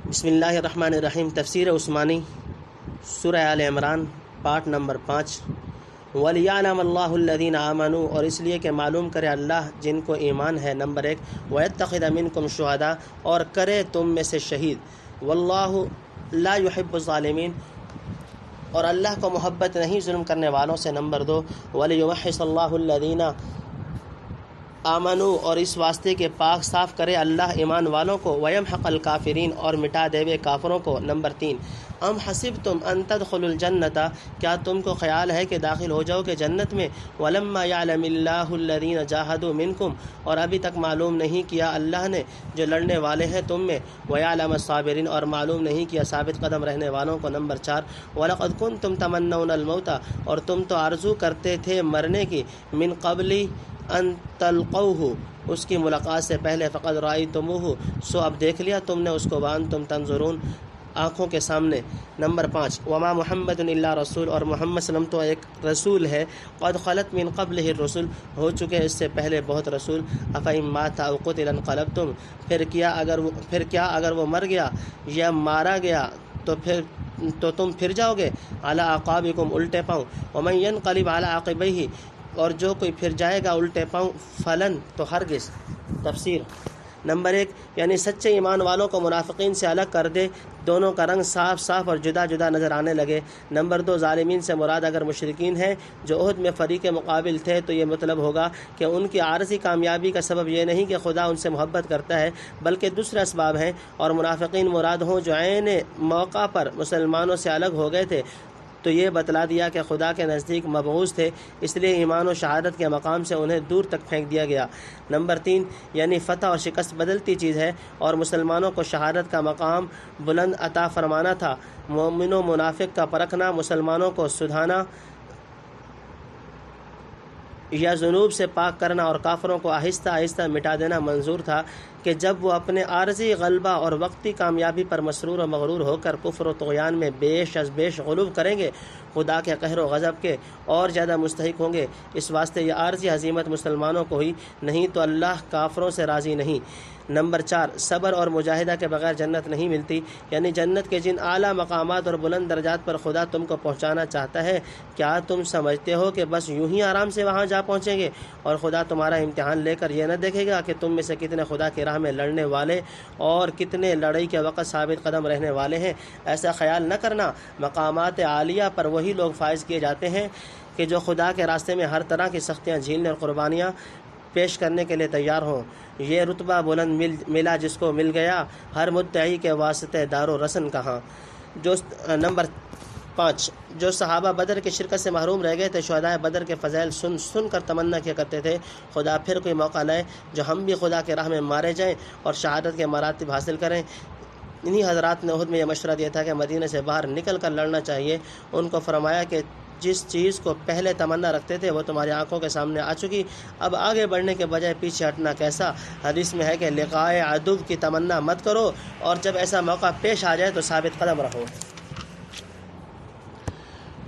بسم اللہ الرحمن الرحیم۔ تفسیر عثمانی سورہ آل عمران پارٹ نمبر 5۔ وَلِيَعْلَمَ اللَّهُ الَّذِينَ آمَنُوا، اور اس لیے کہ معلوم کرے اللہ جن کو ایمان ہے۔ نمبر 1، وَيَتَّخِذَ مِنْكُمْ شُهَدَاءَ، اور کرے تم میں سے شہید۔ وَاللَّهُ لَا يُحِبُّ الظَّالِمِينَ، اور اللہ کو محبت نہیں ظلم کرنے والوں سے۔ نمبر 2، وَلِيُمَحِّصَ اللَّهُ الَّذِينَ آمنوا، اور اس واسطے کہ پاک صاف کرے اللہ ایمان والوں کو۔ وَيَمْحَقَ الْكَافِرِينَ، اور مٹا دے کافروں کو۔ نمبر 3، ام حسبتم ان تدخلوا الجنت، کیا تم کو خیال ہے کہ داخل ہو جاؤ گے جنت میں۔ ولما يعلم اللہ الذین جاہدوا منکم، اور ابھی تک معلوم نہیں کیا اللہ نے جو لڑنے والے ہیں تم میں۔ ویعلم الصابرین، اور معلوم نہیں کیا ثابت قدم رہنے والوں کو۔ نمبر 4، وَلَقَدْ كُنْتُمْ تَمَنَّوْنَ الْمَوْتَ، اور تم تو آرزو کرتے تھے مرنے کی۔ من قبل ان تلقوہ، اس کی ملاقات سے پہلے۔ فقد رأیتموہ، سو اب دیکھ لیا تم نے اس کو۔ وانتم تنظرون، آنکھوں کے سامنے۔ نمبر 5، وما محمد الا رسول، اور محمد صلی اللہ علیہ وسلم تو ایک رسول ہے۔ قد خلت من قبلہ الرسل، ہو چکے اس سے پہلے بہت رسول۔ افإن مات او قتل انقلبتم، پھر کیا اگر وہ مر گیا یا مارا گیا تو تم پھر جاؤ گے۔ علی اعقابکم، الٹے پاؤں۔ ومن ینقلب علی عقبیہ، اور جو کوئی پھر جائے گا الٹے پاؤں۔ فلن، تو ہرگز۔ تفسیر۔ نمبر 1، یعنی سچے ایمان والوں کو منافقین سے الگ کر دے، دونوں کا رنگ صاف صاف اور جدا جدا نظر آنے لگے۔ نمبر 2، ظالمین سے مراد اگر مشرکین ہیں جو عہد میں فریق مقابل تھے تو یہ مطلب ہوگا کہ ان کی عارضی کامیابی کا سبب یہ نہیں کہ خدا ان سے محبت کرتا ہے بلکہ دوسرے اسباب ہیں، اور منافقین مراد ہوں جو عین موقع پر مسلمانوں سے الگ ہو گئے تھے تو یہ بتلا دیا کہ خدا کے نزدیک مبغوض تھے، اس لیے ایمان و شہادت کے مقام سے انہیں دور تک پھینک دیا گیا۔ نمبر 3، یعنی فتح اور شکست بدلتی چیز ہے، اور مسلمانوں کو شہادت کا مقام بلند عطا فرمانا تھا۔ مومن و منافق کا پرکھنا، مسلمانوں کو سدھانا یا ذنوب سے پاک کرنا، اور کافروں کو آہستہ آہستہ مٹا دینا منظور تھا کہ جب وہ اپنے عارضی غلبہ اور وقتی کامیابی پر مسرور و مغرور ہو کر کفر و طغیان میں بیش از بیش غلو کریں گے، خدا کے قہر و غضب کے اور زیادہ مستحق ہوں گے۔ اس واسطے یہ عارضی ہزیمت مسلمانوں کو ہی، نہیں تو اللہ کافروں سے راضی نہیں۔ نمبر 4، صبر اور مجاہدہ کے بغیر جنت نہیں ملتی، یعنی جنت کے جن اعلیٰ مقامات اور بلند درجات پر خدا تم کو پہنچانا چاہتا ہے، کیا تم سمجھتے ہو کہ بس یوں ہی آرام سے وہاں جا پہنچیں گے؟ اور خدا تمہارا امتحان لے کر یہ نہ دیکھے گا کہ تم میں سے کتنے خدا کی راہ میں لڑنے والے اور کتنے لڑائی کے وقت ثابت قدم رہنے والے ہیں۔ ایسا خیال نہ کرنا، مقامات عالیہ پر وہی لوگ فائز کیے جاتے ہیں کہ جو خدا کے راستے میں ہر طرح کی سختیاں جھیلنے اور قربانیاں پیش کرنے کے لیے تیار ہوں۔ یہ رتبہ بلند ملا جس کو مل گیا، ہر مدعی کے واسطے دار و رسن کہاں۔ نمبر 5، جو صحابہ بدر کی شرکت سے محروم رہ گئے تھے، شہدائے بدر کے فضائل سن کر تمنا کیا کرتے تھے خدا پھر کوئی موقع لائے جو ہم بھی خدا کے راہ میں مارے جائیں اور شہادت کے مراتب حاصل کریں۔ انہی حضرات نے عہد میں یہ مشورہ دیا تھا کہ مدینہ سے باہر نکل کر لڑنا چاہیے۔ ان کو فرمایا کہ جس چیز کو پہلے تمنا رکھتے تھے وہ تمہاری آنکھوں کے سامنے آ چکی، اب آگے بڑھنے کے بجائے پیچھے ہٹنا کیسا؟ حدیث میں ہے کہ لقائے عدو کی تمنا مت کرو، اور جب ایسا موقع پیش آ جائے تو ثابت قدم رہو۔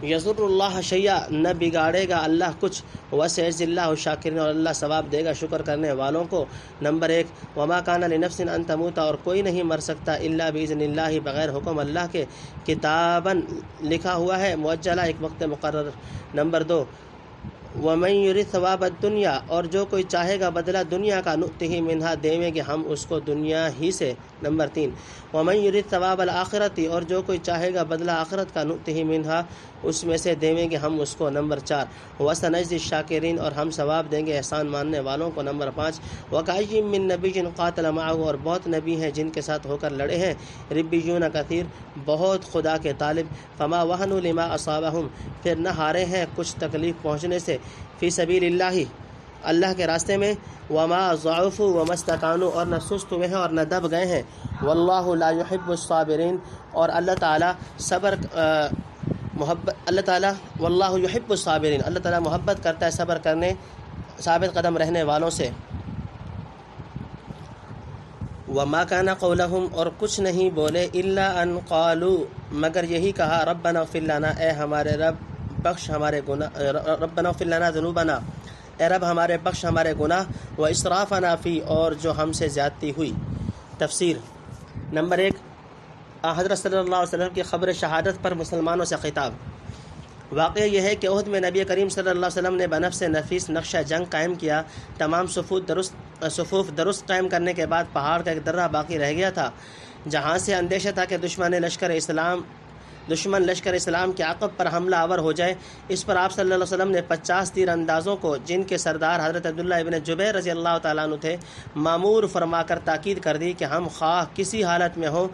یضر اللہ شیئا، نہ بگاڑے گا اللہ کچھ۔ وسیجزی اللہ الشاکرین، اور اللہ ثواب دے گا شکر کرنے والوں کو۔ نمبر 1، وما کان لنفس ان تموت، اور کوئی نہیں مر سکتا الا باذن اللہ، بغیر حکم اللہ کے۔ کتاباً لکھا ہوا ہے، مؤجلہ، ایک وقت مقرر۔ نمبر 2، ومن یرید ثواب الدنیا، اور جو کوئی چاہے گا بدلہ دنیا کا، نؤتہ منہا، دیں گے ہم اس کو دنیا ہی سے۔ نمبر 3، ومن یرید ثواب الآخرۃ، اور جو کوئی چاہے گا بدلہ آخرت کا، نؤتہ منہا، اس میں سے دیں گے ہم اس کو۔ نمبر 4، وسنجزی الشاکرین، اور ہم ثواب دیں گے احسان ماننے والوں کو۔ نمبر 5، وکأی من نبی قاتل معہ، اور بہت نبی ہیں جن کے ساتھ ہو کر لڑے ہیں۔ ربیون کثیر، بہت خدا کے طالب۔ فما وہنوا لما اصابہم، پھر نہ ہارے ہیں کچھ تکلیف پہنچنے سے۔ فی سبیل اللہ، اللہ کے راستے میں۔ وما ضعفوا وما استکانوا، اور نہ سست ہوئے ہیں اور نہ دب گئے ہیں۔ واللہ لا يحب الصابرین، اور اللہ تعالیٰ واللہ یحب الصابرین، اللہ تعالیٰ محبت کرتا ہے صبر کرنے، ثابت قدم رہنے والوں سے۔ وما کان قولہم، اور کچھ نہیں بولے، الا ان قالوا، مگر یہی کہا، ربنا اغفر لنا، اے ہمارے رب بخش ہمارے گناہ، ربنا اغفر لنا ذنوبنا، اے رب ہمارے بخش ہمارے گناہ، واسرافنا فی، اور جو ہم سے زیادتی ہوئی۔ تفسیر۔ نمبر 1، حضرت صلی اللہ علیہ وسلم کی خبر شہادت پر مسلمانوں سے خطاب۔ واقعہ یہ ہے کہ احد میں نبی کریم صلی اللہ علیہ وسلم نے بنفس نفیس نقشہ جنگ قائم کیا۔ تمام صفوف درست قائم کرنے کے بعد پہاڑ کا ایک درہ باقی رہ گیا تھا، جہاں سے اندیشہ تھا کہ دشمن لشکر اسلام کے عقب پر حملہ آور ہو جائے۔ اس پر آپ صلی اللہ علیہ وسلم نے 50 تیر اندازوں کو، جن کے سردار حضرت عبداللہ ابن جبیر رضی اللہ تعالیٰ عنہ تھے، مامور فرما کر تاکید کر دی کہ ہم خواہ کسی حالت میں ہوں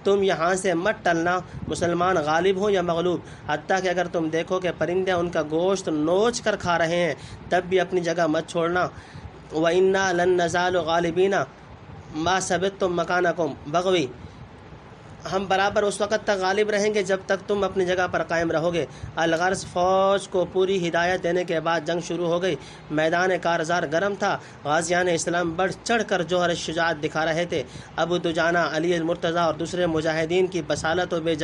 تم یہاں سے مت ٹلنا، مسلمان غالب ہوں یا مغلوب، حتیٰ کہ اگر تم دیکھو کہ پرندے ان کا گوشت نوچ کر کھا رہے ہیں تب بھی اپنی جگہ مت چھوڑنا۔ وَإِنَّا لَن نَزَالُ غَالِبِينَ مَا ثَبَتْتُم مَكَانَكُمْ بغوی، ہم برابر اس وقت تک غالب رہیں گے جب تک تم اپنی جگہ پر قائم رہو گے۔ الغرض فوج کو پوری ہدایت دینے کے بعد جنگ شروع ہو گئی۔ میدان کارزار گرم تھا، غازیان اسلام بڑھ چڑھ کر جوہر شجاعت دکھا رہے تھے۔ ابو دجانہ، علی المرتضیٰ اور دوسرے مجاہدین کی بصالت و بے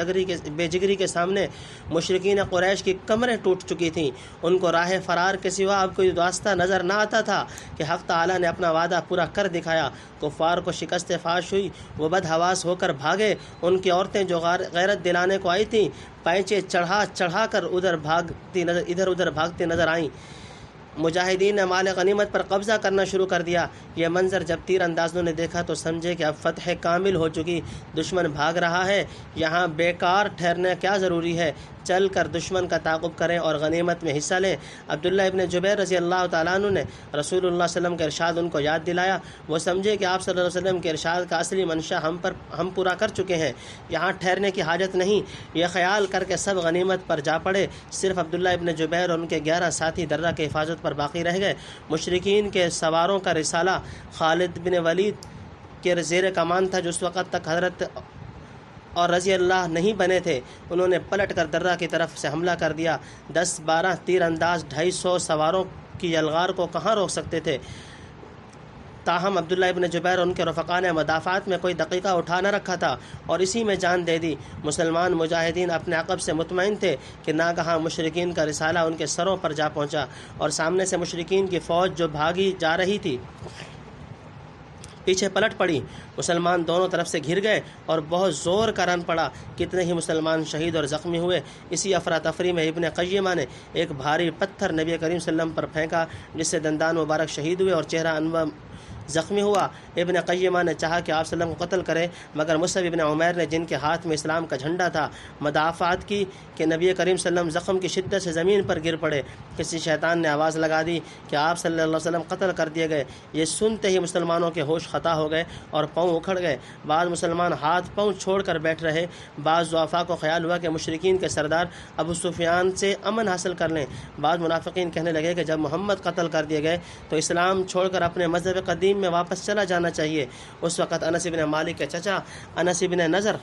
جگری کے سامنے مشرکین قریش کی کمریں ٹوٹ چکی تھیں۔ ان کو راہ فرار کے سوا اب کوئی راستہ نظر نہ آتا تھا کہ حق تعالیٰ نے اپنا وعدہ پورا کر دکھایا۔ کفار کو شکست فاش ہوئی، وہ بدحواس ہو کر بھاگے۔ ان کی عورتیں جو غیرت دلانے کو آئی تھیں، پینچے چڑھا کر ادھر ادھر بھاگتی نظر آئیں۔ مجاہدین نے مال غنیمت پر قبضہ کرنا شروع کر دیا۔ یہ منظر جب تیر اندازوں نے دیکھا تو سمجھے کہ اب فتح کامل ہو چکی، دشمن بھاگ رہا ہے، یہاں بیکار ٹھہرنا کیا ضروری ہے، چل کر دشمن کا تعاقب کریں اور غنیمت میں حصہ لیں۔ عبداللہ ابن جبیر رضی اللہ تعالیٰ عنہ نے رسول اللہ صلی اللہ علیہ وسلم کا ارشاد ان کو یاد دلایا۔ وہ سمجھے کہ آپ صلی اللہ علیہ وسلم کے ارشاد کا اصلی منشا ہم پورا کر چکے ہیں، یہاں ٹھہرنے کی حاجت نہیں۔ یہ خیال کر کے سب غنیمت پر جا پڑے، صرف عبداللہ ابن جبیر اور ان کے 11 ساتھی درہ کی حفاظت پر باقی رہ گئے۔ مشرکین کے سواروں کا رسالہ خالد بن ولید کے زیر کمان تھا، جو اس وقت تک حضرت اور رضی اللہ نہیں بنے تھے۔ انہوں نے پلٹ کر درہ کی طرف سے حملہ کر دیا۔ 10-12 تیر انداز 250 سواروں کی یلغار کو کہاں روک سکتے تھے؟ تاہم عبداللہ ابن جبیر اور ان کے رفقا نے مدافعات میں کوئی دقیقہ اٹھا نہ رکھا تھا اور اسی میں جان دے دی۔ مسلمان مجاہدین اپنے عقب سے مطمئن تھے کہ ناگہاں مشرکین کا رسالہ ان کے سروں پر جا پہنچا اور سامنے سے مشرکین کی فوج جو بھاگی جا رہی تھی پیچھے پلٹ پڑی۔ مسلمان دونوں طرف سے گھر گئے اور بہت زور کا رن پڑا۔ کتنے ہی مسلمان شہید اور زخمی ہوئے۔ اسی افراتفری میں ابن قیمہ نے ایک بھاری پتھر نبی کریم صلی اللہ علیہ وسلم پر پھینکا، جس سے دندان مبارک شہید ہوئے اور چہرہ انور زخمی ہوا۔ ابن قیمہ نے چاہا کہ آپ صلی اللہ علیہ وسلم کو قتل کرے، مگر مصعب ابن عمیر نے، جن کے ہاتھ میں اسلام کا جھنڈا تھا، مدافعت کی کہ نبی کریم صلی اللہ علیہ وسلم زخم کی شدت سے زمین پر گر پڑے۔ کسی شیطان نے آواز لگا دی کہ آپ صلی اللہ علیہ وسلم قتل کر دیے گئے۔ یہ سنتے ہی مسلمانوں کے ہوش خطا ہو گئے اور پاؤں اکھڑ گئے۔ بعض مسلمان ہاتھ پاؤں چھوڑ کر بیٹھ رہے۔ بعض ضعفاء کو خیال ہوا کہ مشرکین کے سردار ابو سفیان سے امن حاصل کر لیں۔ بعض منافقین کہنے لگے کہ جب محمد قتل کر دیے گئے تو اسلام چھوڑ کر اپنے مذہب قدیم میں واپس چلا جانا چاہیے۔ اس وقت انس بن مالک کے چچا انس بن نضر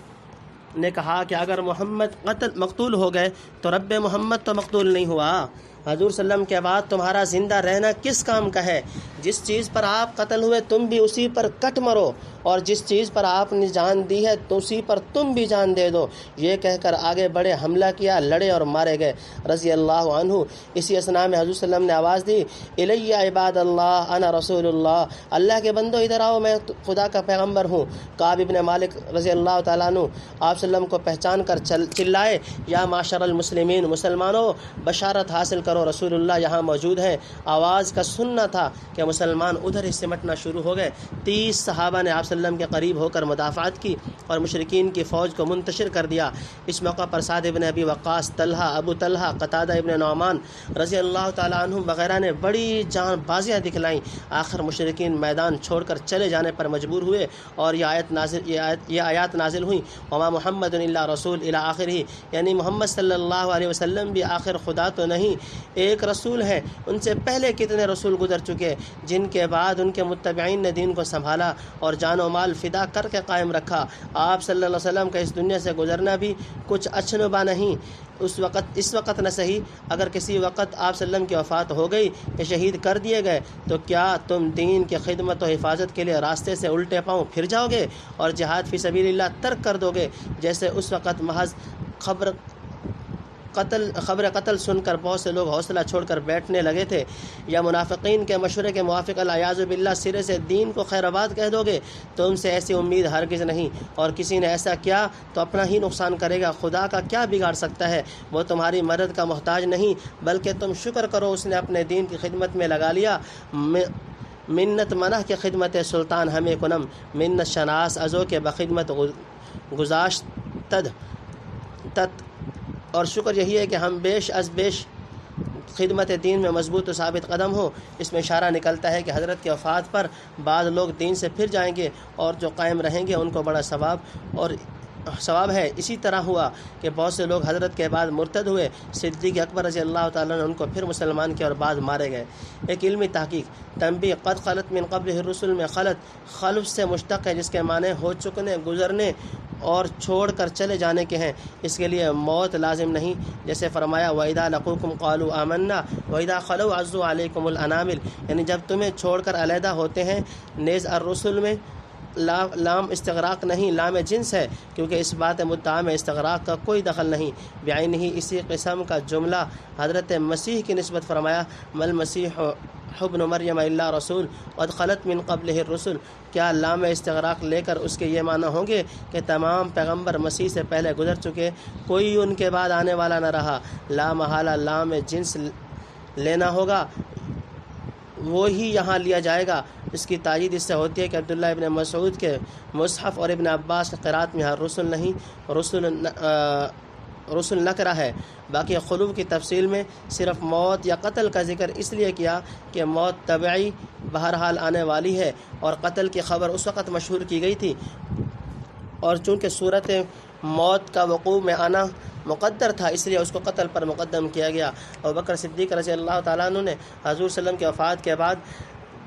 نے کہا کہ اگر محمد مقتول ہو گئے تو رب محمد تو مقتول نہیں ہوا۔ حضور صلی اللہ علیہ وسلم کے بعد تمہارا زندہ رہنا کس کام کا ہے؟ جس چیز پر آپ قتل ہوئے تم بھی اسی پر کٹ مرو، اور جس چیز پر آپ نے جان دی ہے تو اسی پر تم بھی جان دے دو۔ یہ کہہ کر آگے بڑھے، حملہ کیا، لڑے اور مارے گئے رضی اللہ عنہ۔ اسی اثناء میں حضور صلی اللہ علیہ وسلم نے آواز دی، الیہ عباد اللہ انا رسول اللہ، اللہ کے بندو ادھر آؤ، میں خدا کا پیغمبر ہوں۔ کعب ابن مالک رضی اللہ تعالیٰ عنہ آپ صلی اللہ علیہ وسلم کو پہچان کر چلائے، یا معاشر المسلمین، مسلمانوں بشارت حاصل کرو، رسول اللہ یہاں موجود ہیں۔ آواز کا سننا تھا کہ مسلمان ادھر ہی سمٹنا شروع ہو گئے۔ 30 صحابہ نے آپ صلی اللہ علیہ وسلم کے قریب ہو کر مدافعت کی اور مشرکین کی فوج کو منتشر کر دیا۔ اس موقع پر سعد بن ابی وقاص، طلحہ، ابو طلحہ، قتادہ ابن نعمان رضی اللہ تعالیٰ عنہ وغیرہ نے بڑی جان بازیاں دکھلائیں۔ آخر مشرکین میدان چھوڑ کر چلے جانے پر مجبور ہوئے اور یہ آیات نازل ہوئیں، وما محمد الا رسول الی آخرہ، یعنی محمد صلی اللہ علیہ وسلم بھی آخر خدا تو نہیں، ایک رسول ہے۔ ان سے پہلے کتنے رسول گزر چکے جن کے بعد ان کے متبعین نے دین کو سنبھالا اور جان و مال فدا کر کے قائم رکھا۔ آپ صلی اللہ علیہ وسلم کا اس دنیا سے گزرنا بھی کچھ اچنبا نہیں۔ اس وقت نہ صحیح، اگر کسی وقت آپ صلی اللہ علیہ وسلم کی وفات ہو گئی یا شہید کر دیے گئے تو کیا تم دین کی خدمت و حفاظت کے لیے راستے سے الٹے پاؤں پھر جاؤ گے اور جہاد فی سبیل اللہ ترک کر دو گے، جیسے اس وقت محض خبر قتل سن کر بہت سے لوگ حوصلہ چھوڑ کر بیٹھنے لگے تھے، یا منافقین کے مشورے کے موافق الیاذ باللہ سرے سے دین کو خیر آباد کہہ دو گے؟ تم سے ایسی امید ہرگز نہیں، اور کسی نے ایسا کیا تو اپنا ہی نقصان کرے گا۔ خدا کا کیا بگاڑ سکتا ہے؟ وہ تمہاری مدد کا محتاج نہیں، بلکہ تم شکر کرو اس نے اپنے دین کی خدمت میں لگا لیا۔ منت منح کے خدمت سلطان ہمیں کنم، منت شناس ازو کے بخدمت گزاشت تت، اور شکر یہی ہے کہ ہم بیش از بیش خدمت دین میں مضبوط و ثابت قدم ہو۔ اس میں اشارہ نکلتا ہے کہ حضرت کی وفات پر بعض لوگ دین سے پھر جائیں گے، اور جو قائم رہیں گے ان کو بڑا ثواب ہے۔ اسی طرح ہوا کہ بہت سے لوگ حضرت کے بعد مرتد ہوئے، صدیق اکبر رضی اللہ تعالیٰ نے ان کو پھر مسلمان کیا اور بعد مارے گئے۔ ایک علمی تحقیق تنبیہ، قد خلط من قبلہ الرسل میں خلف سے مشتق ہے، جس کے معنی ہو چکنے، گزرنے اور چھوڑ کر چلے جانے کے ہیں۔ اس کے لیے موت لازم نہیں، جیسے فرمایا وَإِذَا لَقُوكُمْ قَالُوا آمَنَّا وَإِذَا خَلَوْا عَضُّوا عَلَيْكُمُ الْأَنَامِلَ، یعنی جب تمہیں چھوڑ کر علیحدہ ہوتے ہیں۔ نیز الرسل میں لام استغراق نہیں، لام جنس ہے، کیونکہ اس بات مدعا میں استغراق کا کوئی دخل نہیں۔ بعین ہی اسی قسم کا جملہ حضرت مسیح کی نسبت فرمایا، مل مسیح ابن مریم الا رسول قد خلت من قبلہ الرسل، کیا لام استغراق لے کر اس کے یہ معنی ہوں گے کہ تمام پیغمبر مسیح سے پہلے گزر چکے، کوئی ان کے بعد آنے والا نہ رہا؟ لا محالہ لام جنس لینا ہوگا، وہی یہاں لیا جائے گا۔ اس کی تائید اس سے ہوتی ہے کہ عبداللہ ابن مسعود کے مصحف اور ابن عباس کے قرات میں رسل نہیں، رسل نکرہ ہے۔ باقی خلو کی تفصیل میں صرف موت یا قتل کا ذکر اس لیے کیا کہ موت طبعی بہرحال آنے والی ہے، اور قتل کی خبر اس وقت مشہور کی گئی تھی، اور چونکہ صورت موت کا وقوع میں آنا مقدر تھا، اس لیے اس کو قتل پر مقدم کیا گیا۔ ابوبکر صدیق رضی اللہ تعالیٰ عنہ نے حضور صلی اللہ علیہ وسلم کی وفات کے بعد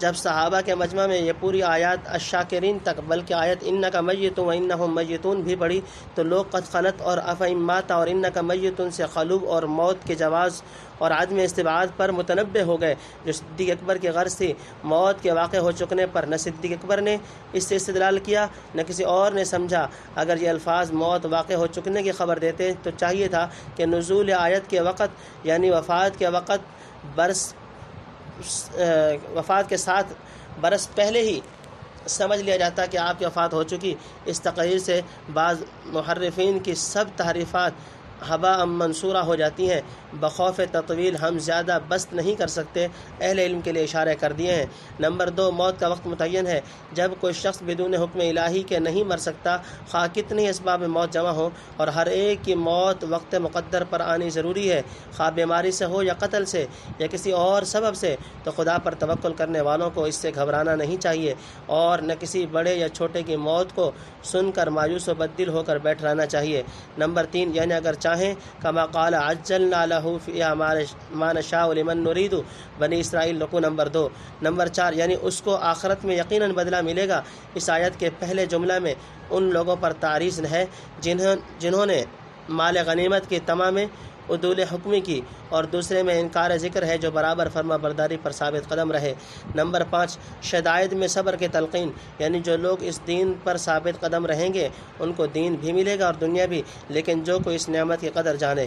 جب صحابہ کے مجمع میں یہ پوری آیات الشاکرین تک، بلکہ آیت انک میت و انہم میتون بھی پڑھی، تو لوگ قد خلت اور افئن مات اور انک میتون سے خلو اور موت کے جواز اور عدم استبعاد پر متنبع ہو گئے، جو صدیق اکبر کی غرض تھی۔ موت کے واقع ہو چکنے پر نہ صدیق اکبر نے اس سے استدلال کیا، نہ کسی اور نے سمجھا۔ اگر یہ الفاظ موت واقع ہو چکنے کی خبر دیتے تو چاہیے تھا کہ نزول آیت کے وقت، یعنی وفات کے وقت وفات کے 7 برس پہلے ہی سمجھ لیا جاتا کہ آپ کی وفات ہو چکی۔ اس تقریر سے بعض محرفین کی سب تحریفات ہباء منصورہ ہو جاتی ہیں۔ بخوف تطویل ہم زیادہ بسط نہیں کر سکتے، اہل علم کے لیے اشارے کر دیے ہیں۔ نمبر 2، موت کا وقت متعین ہے۔ جب کوئی شخص بدون حکم الہی کے نہیں مر سکتا، خواہ کتنی اسباب موت جمع ہوں، اور ہر ایک کی موت وقت مقدر پر آنی ضروری ہے، خواہ بیماری سے ہو یا قتل سے یا کسی اور سبب سے، تو خدا پر توکل کرنے والوں کو اس سے گھبرانا نہیں چاہیے، اور نہ کسی بڑے یا چھوٹے کی موت کو سن کر مایوس و بددل ہو کر بیٹھ رہنا چاہیے۔ نمبر 3، یعنی اگر چاہیں کما قال عجلنا له فيها ما نشاء لمن نريد، بنی اسرائیل رکوع نمبر 2۔ نمبر 4، یعنی اس کو آخرت میں یقیناً بدلہ ملے گا۔ اس آیت کے پہلے جملہ میں ان لوگوں پر تعریض ہے جنہوں نے مال غنیمت کی تمام عدول حکمی کی، اور دوسرے میں انکار ذکر ہے جو برابر فرما برداری پر ثابت قدم رہے۔ نمبر 5، شدائد میں صبر کی تلقین، یعنی جو لوگ اس دین پر ثابت قدم رہیں گے ان کو دین بھی ملے گا اور دنیا بھی، لیکن جو کوئی اس نعمت کی قدر جانے۔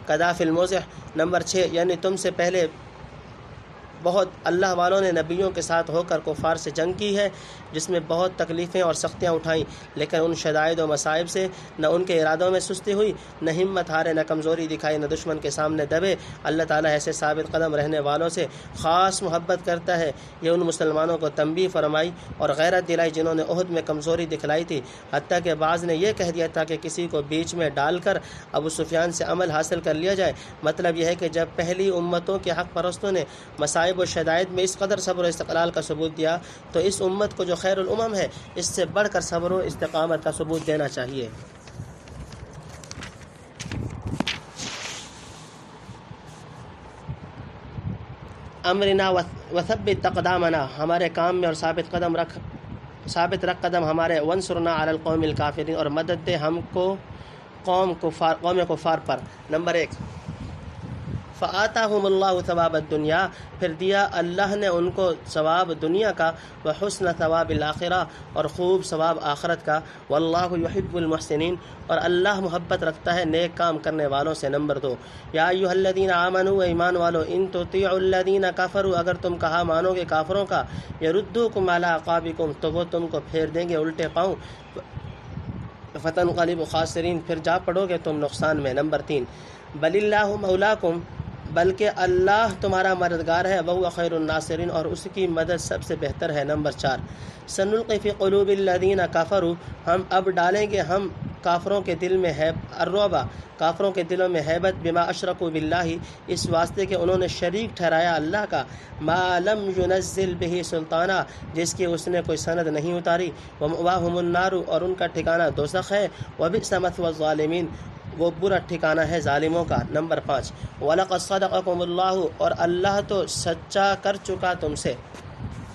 قضا فی الموضع۔ نمبر 6، یعنی تم سے پہلے بہت اللہ والوں نے نبیوں کے ساتھ ہو کر کفار سے جنگ کی ہے، جس میں بہت تکلیفیں اور سختیاں اٹھائیں، لیکن ان شدائد و مصائب سے نہ ان کے ارادوں میں سستی ہوئی، نہ ہمت ہارے، نہ کمزوری دکھائی، نہ دشمن کے سامنے دبے۔ اللہ تعالیٰ ایسے ثابت قدم رہنے والوں سے خاص محبت کرتا ہے۔ یہ ان مسلمانوں کو تنبیہ فرمائی اور غیرت دلائی جنہوں نے عہد میں کمزوری دکھلائی تھی، حتیٰ کہ بعض نے یہ کہہ دیا تھا کہ کسی کو بیچ میں ڈال کر ابو سفیان سے عمل حاصل کر لیا جائے۔ مطلب یہ ہے کہ جب پہلی امتوں کے حق پرستوں نے مصائب و شدائد میں اس قدر صبر و استقلال کا ثبوت دیا، تو اس امت کو جو خیر الامم ہے اس سے بڑھ کر صبر و استقامت کا ثبوت دینا چاہیے۔ امرنا وثبت اقدامنا، ہمارے کام میں اور ثابت رکھ قدم ہمارے، وانصرنا علی القوم الکافرین، اور مدد دے ہم کو قوم کفار پر۔ نمبر 1، فآتاہم اللہ ثواب الدنیا، پھر دیا اللہ نے ان کو ثواب دنیا کا، وحسن ثواب الآخرہ، اور خوب ثواب آخرت کا، واللہ یحب المحسنین، اور اللہ محبت رکھتا ہے نیک کام کرنے والوں سے۔ نمبر 2، یا ایھا الذین آمنوا، ایمان والو، ان تطیعوا الذین کفروا، اگر تم کہا مانو گے کافروں کا، یردوکم علی اعقابکم، تو وہ تم کو پھیر دیں گے الٹے پاؤں، فتنقلبوا خاسرین، پھر جا پڑو گے تم نقصان میں۔ نمبر 3، بل اللہ مولاکم، بلکہ اللہ تمہارا مددگار ہے، وہو خیر الناصرین، اور اس کی مدد سب سے بہتر ہے۔ نمبر 4، سنلقی فی قلوب الذین کفروا، ہم اب ڈالیں گے ہم کافروں کے دل میں الرعب، کافروں کے دلوں میں ہیبت، بما اشرکوا باللہ، اس واسطے کہ انہوں نے شریک ٹھہرایا اللہ کا، ما لم ینزل بہ سلطانہ، جس کی اس نے کوئی سند نہیں اتاری، ومأواہم النار، اور ان کا ٹھکانہ دوزخ ہے، وبئس مثوى الظالمین، وہ برا ٹھکانہ ہے ظالموں کا۔ نمبر 5، وَلَقَدْ صَدَقَكُمُ اللَّهُ، اور اللہ تو سچا کر چکا تم سے۔